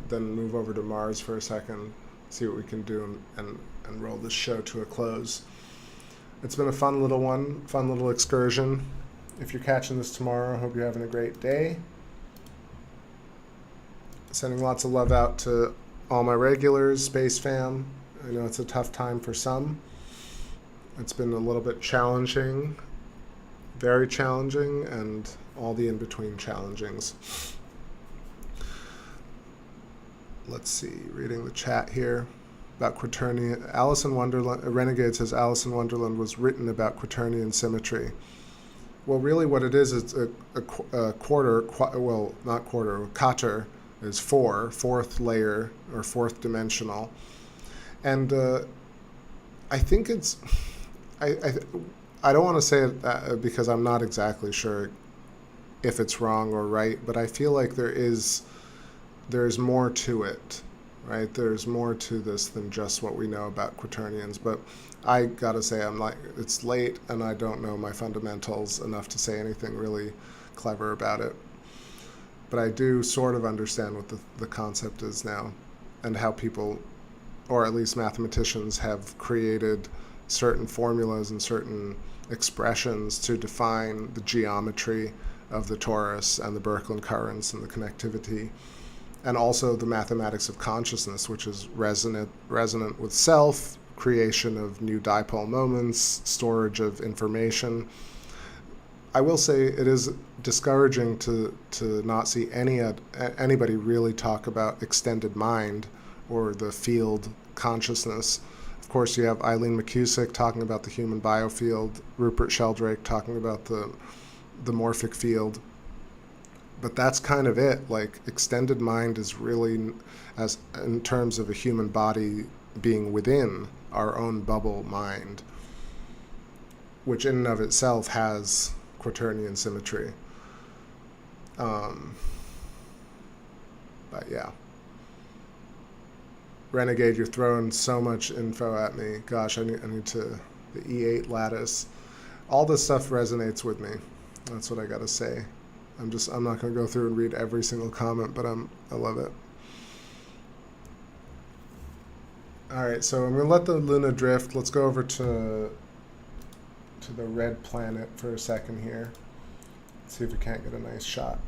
then move over to Mars for a second, see what we can do, and roll this show to a close. It's been a fun little excursion. If you're catching this tomorrow, I hope you're having a great day. Sending lots of love out to all my regulars, Space Fam, I know it's a tough time for some. It's been a little bit challenging, very challenging, and all the in-between challengings. Let's see, reading the chat here about quaternion. Alice in Wonderland, Renegade says Alice in Wonderland was written about quaternion symmetry. Well, really what it is a quarter, well, not quarter, quater is fourth layer, or fourth dimensional. And I think it's, I don't want to say it because I'm not exactly sure if it's wrong or right, but I feel like there's more to it, right? There's more to this than just what we know about quaternions. But I gotta say, it's late and I don't know my fundamentals enough to say anything really clever about it. But I do sort of understand what the concept is now, and how people, or at least mathematicians, have created certain formulas and certain expressions to define the geometry of the torus and the Birkeland currents and the connectivity, and also the mathematics of consciousness, which is resonant with self, creation of new dipole moments, storage of information. I will say it is discouraging to not see anybody really talk about extended mind or the field consciousness. Of course, you have Eileen McCusick talking about the human biofield, Rupert Sheldrake talking about the morphic field. But that's kind of it. Like, extended mind is really, as in terms of a human body being within our own bubble mind, which in and of itself has quaternion symmetry. But yeah. Renegade, you're throwing so much info at me. Gosh, I need to, the E8 lattice. All this stuff resonates with me. That's what I gotta say. I'm not gonna go through and read every single comment, but I love it. All right, so I'm gonna let the Luna drift. Let's go over to the red planet for a second here. See if we can't get a nice shot.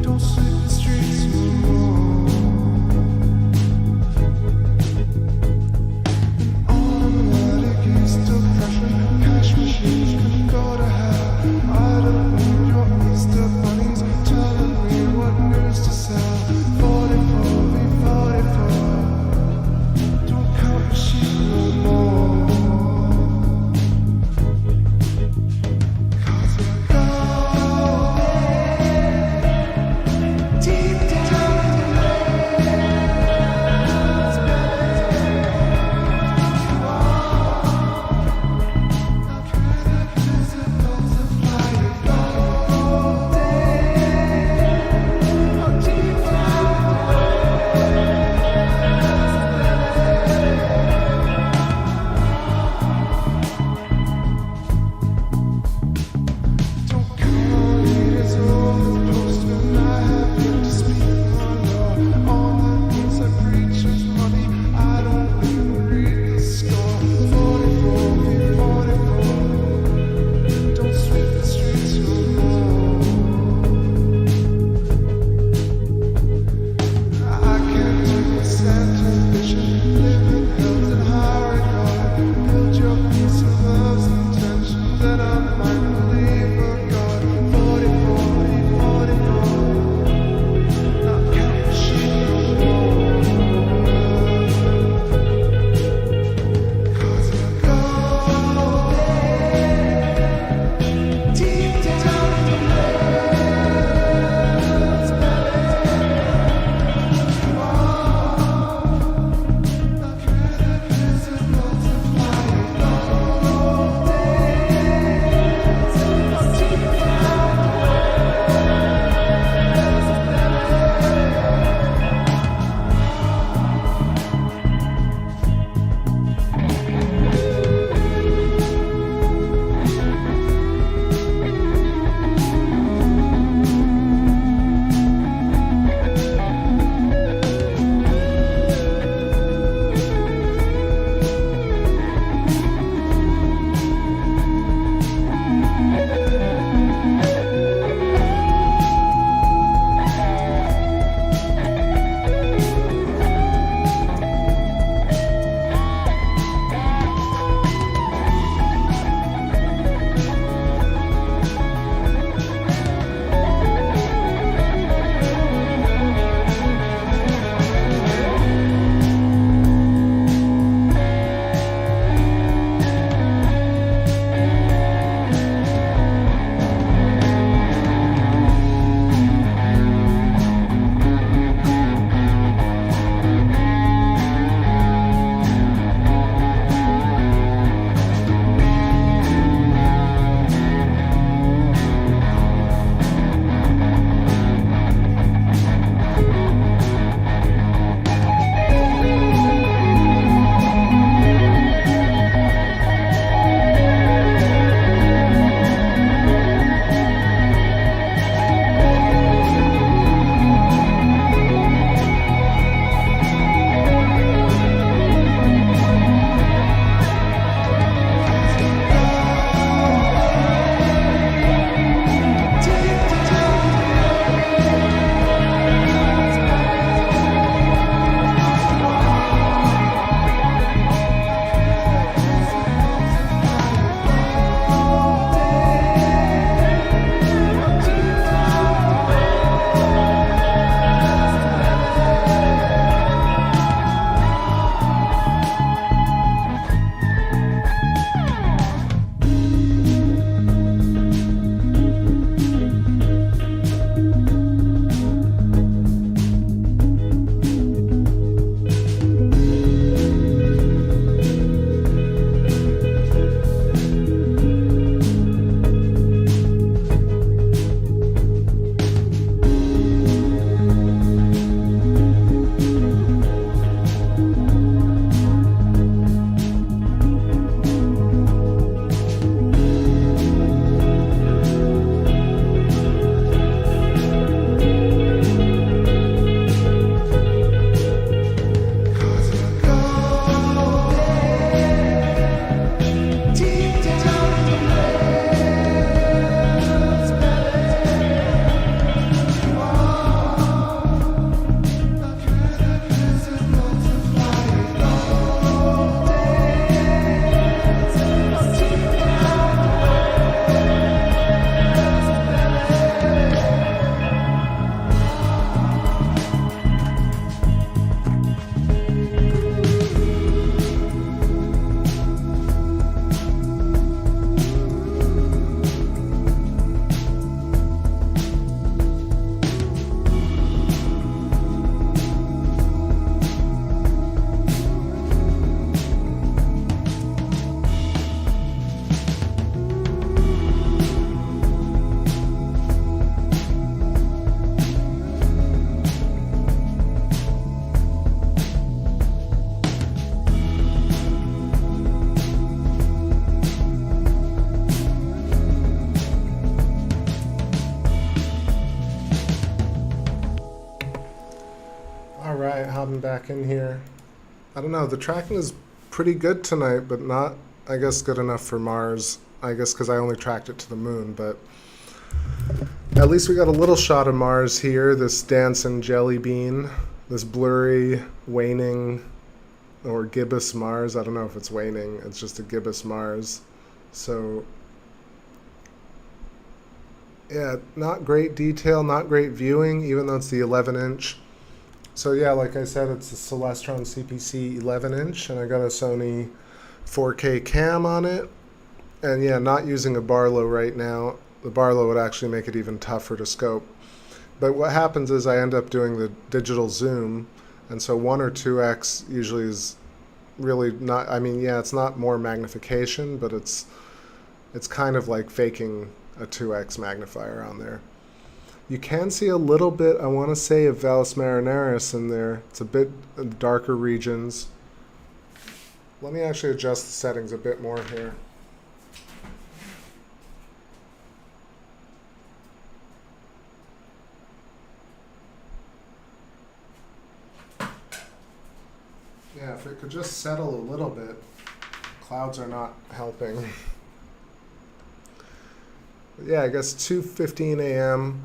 Don't sweep the streets no more. tracking here. I don't know, the tracking is pretty good tonight, but not, I guess, good enough for Mars. I guess because I only tracked it to the moon, but at least we got a little shot of Mars here, this dancing jelly bean, this blurry, waning, or gibbous Mars. I don't know if it's waning, it's just a gibbous Mars. So, yeah, not great detail, not great viewing, even though it's the 11-inch. So yeah, like I said, it's the Celestron CPC 11-inch, and I got a Sony 4K cam on it. And yeah, not using a Barlow right now. The Barlow would actually make it even tougher to scope. But what happens is I end up doing the digital zoom, and so 1 or 2x usually is really not, I mean, yeah, it's not more magnification, but it's kind of like faking a 2x magnifier on there. You can see a little bit, I want to say, of Valles Marineris in there. It's a bit in the darker regions. Let me actually adjust the settings a bit more here. Yeah, if it could just settle a little bit. Clouds are not helping. But yeah, I guess 2:15 a.m.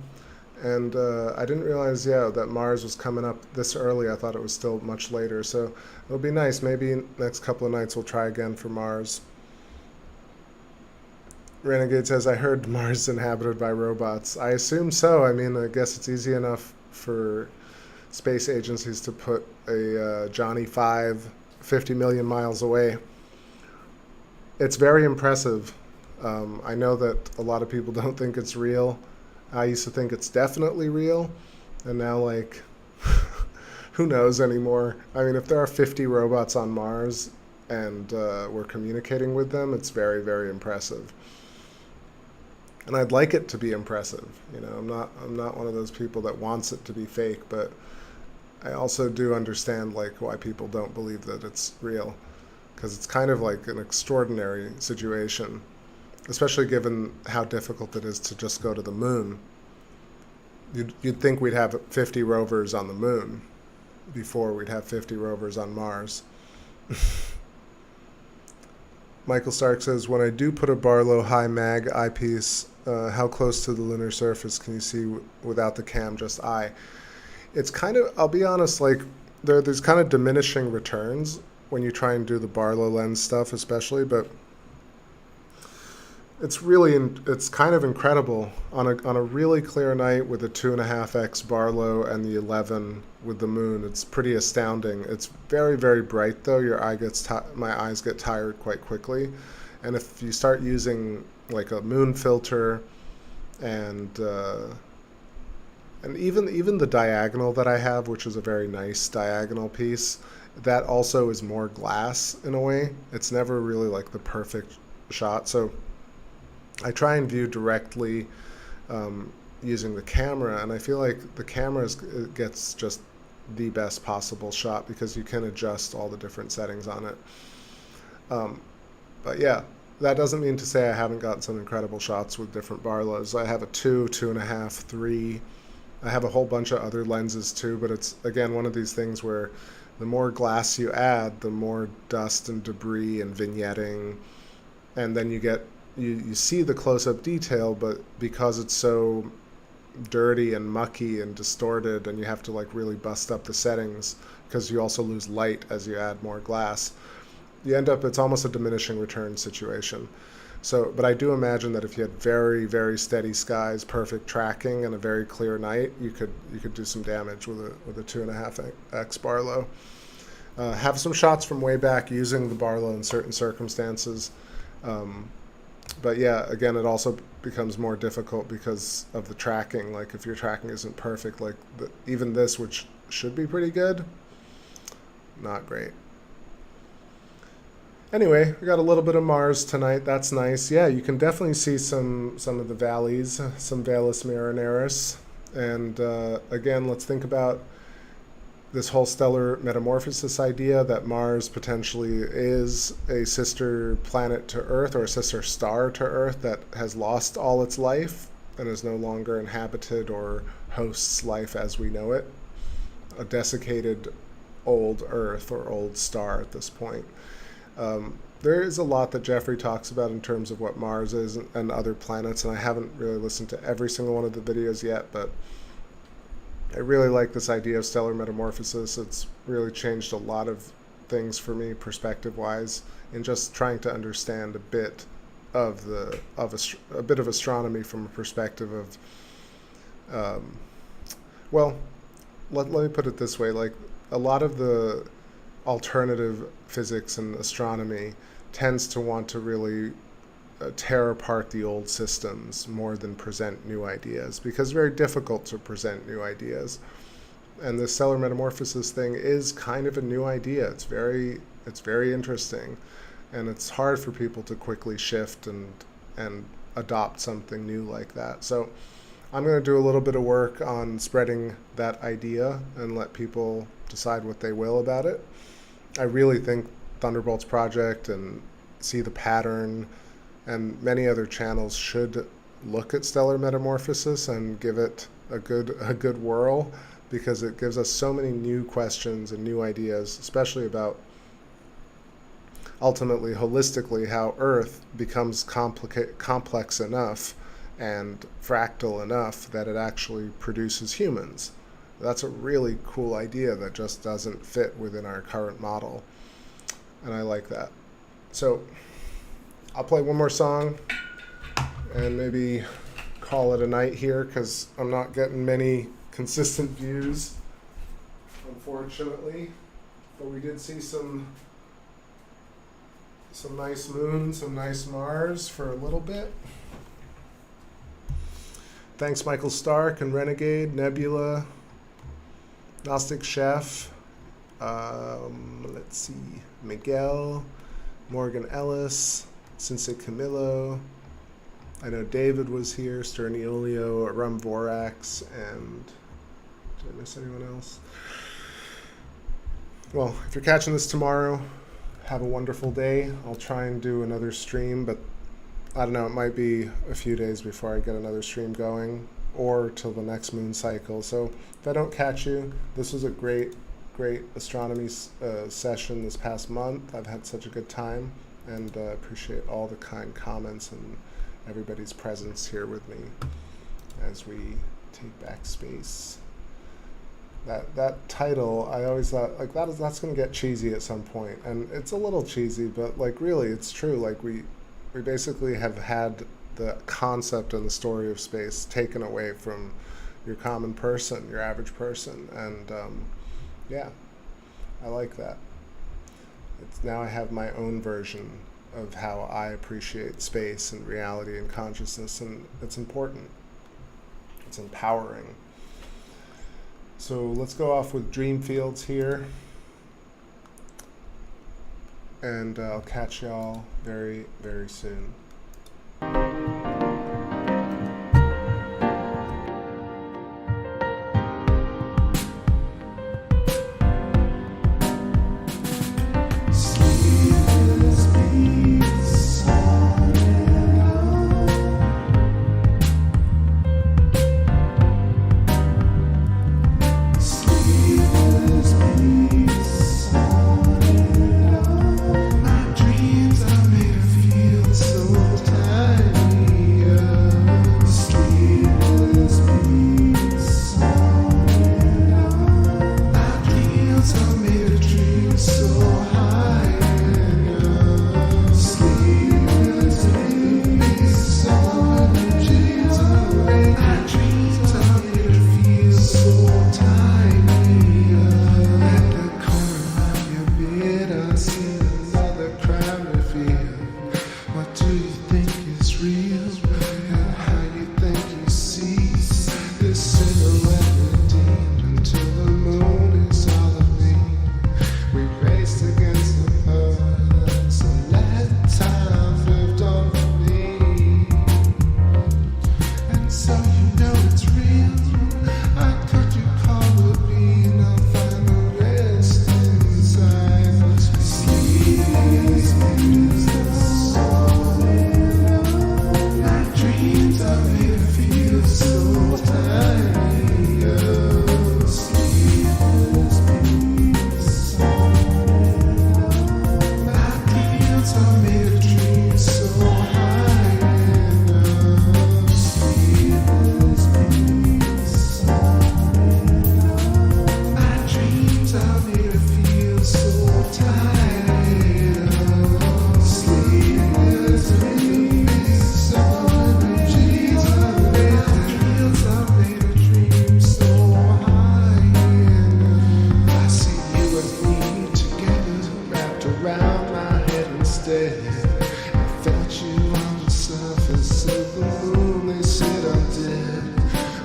And I didn't realize, yeah, that Mars was coming up this early. I thought it was still much later. So it'll be nice. Maybe next couple of nights we'll try again for Mars. Renegade says, I heard Mars is inhabited by robots. I assume so. I mean, I guess it's easy enough for space agencies to put a Johnny 5 50 million miles away. It's very impressive. I know that a lot of people don't think it's real. I used to think it's definitely real, and now, like, who knows anymore? I mean, if there are 50 robots on Mars and we're communicating with them, it's very, very impressive. And I'd like it to be impressive. You know, I'm not one of those people that wants it to be fake, but I also do understand, like, why people don't believe that it's real, because it's kind of like an extraordinary situation, especially given how difficult it is to just go to the moon. You'd think we'd have 50 rovers on the moon before we'd have 50 rovers on Mars. Michael Stark says, when I do put a Barlow high mag eyepiece, how close to the lunar surface can you see without the cam, just eye? It's kind of, I'll be honest, like, there's kind of diminishing returns when you try and do the Barlow lens stuff, especially, but it's kind of incredible on a really clear night with a 2.5x Barlow and the 11 with the moon. It's pretty astounding. It's very, very bright though. My eyes get tired quite quickly, and if you start using like a moon filter and even the diagonal that I have, which is a very nice diagonal piece, that also is more glass in a way. It's never really like the perfect shot. So I try and view directly using the camera, and I feel like the camera gets just the best possible shot because you can adjust all the different settings on it. But yeah, that doesn't mean to say I haven't gotten some incredible shots with different Barlows. I have a 2, 2.5, 3. I have a whole bunch of other lenses too, but it's, again, one of these things where the more glass you add, the more dust and debris and vignetting, and then you see the close-up detail, but because it's so dirty and mucky and distorted, and you have to like really bust up the settings because you also lose light as you add more glass, you end up, it's almost a diminishing return situation. So, but I do imagine that if you had very, very steady skies, perfect tracking, and a very clear night, you could do some damage with a 2.5x Barlow. Have some shots from way back using the Barlow in certain circumstances. But yeah, again, it also becomes more difficult because of the tracking. Like if your tracking isn't perfect, like even this, which should be pretty good, not great. Anyway, we got a little bit of Mars tonight. That's nice. Yeah, you can definitely see some of the valleys, some Valles Marineris. And again, let's think about this whole stellar metamorphosis idea that Mars potentially is a sister planet to Earth, or a sister star to Earth that has lost all its life and is no longer inhabited or hosts life as we know it. A desiccated old Earth or old star at this point. There is a lot that Jeffrey talks about in terms of what Mars is and other planets, and I haven't really listened to every single one of the videos yet, but I really like this idea of stellar metamorphosis. It's really changed a lot of things for me perspective-wise in just trying to understand a bit of a bit of astronomy from a perspective of well, let me put it this way, like a lot of the alternative physics and astronomy tends to want to really tear apart the old systems more than present new ideas, because it's very difficult to present new ideas. And the stellar metamorphosis thing is kind of a new idea. It's very interesting, and it's hard for people to quickly shift and adopt something new like that. So I'm going to do a little bit of work on spreading that idea and let people decide what they will about it. I really think Thunderbolts Project and See the Pattern and many other channels should look at stellar metamorphosis and give it a good whirl, because it gives us so many new questions and new ideas, especially about ultimately, holistically, how Earth becomes complex enough and fractal enough that it actually produces humans. That's a really cool idea that just doesn't fit within our current model, and I like that. So I'll play one more song and maybe call it a night here, because I'm not getting many consistent views, unfortunately, but we did see some nice moon, some nice Mars for a little bit. Thanks Michael Stark and Renegade, Nebula, Gnostic Chef, let's see, Miguel, Morgan Ellis, Sensei Camillo, I know David was here, Sterniolio, Rum Vorax, and did I miss anyone else? Well, if you're catching this tomorrow, have a wonderful day. I'll try and do another stream, but I don't know, it might be a few days before I get another stream going, or till the next moon cycle. So if I don't catch you, this was a great astronomy session this past month. I've had such a good time, and appreciate all the kind comments and everybody's presence here with me as we take back space. That title, I always thought, like, that's going to get cheesy at some point, and it's a little cheesy, but like really it's true. Like we basically have had the concept and the story of space taken away from your common person, your average person, and yeah, I like that. Now I have my own version of how I appreciate space and reality and consciousness, and it's important. It's empowering. So let's go off with Dreamfields here, and I'll catch y'all very, very soon. So dead. I felt you on the surface of the moon. They said I'm dead.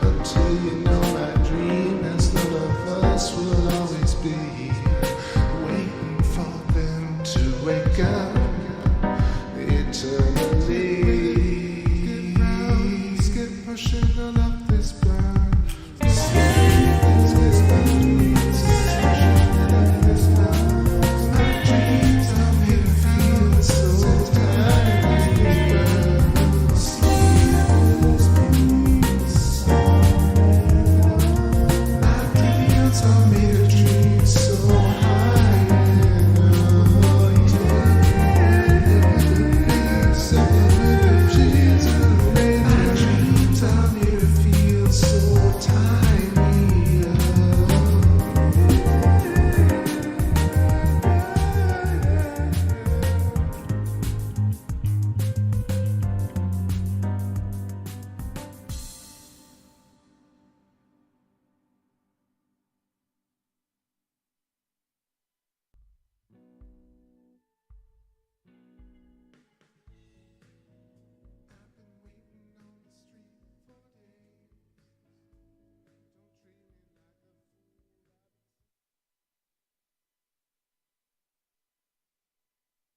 Until you know my dream, as none of us will always be. Waiting for them to wake up.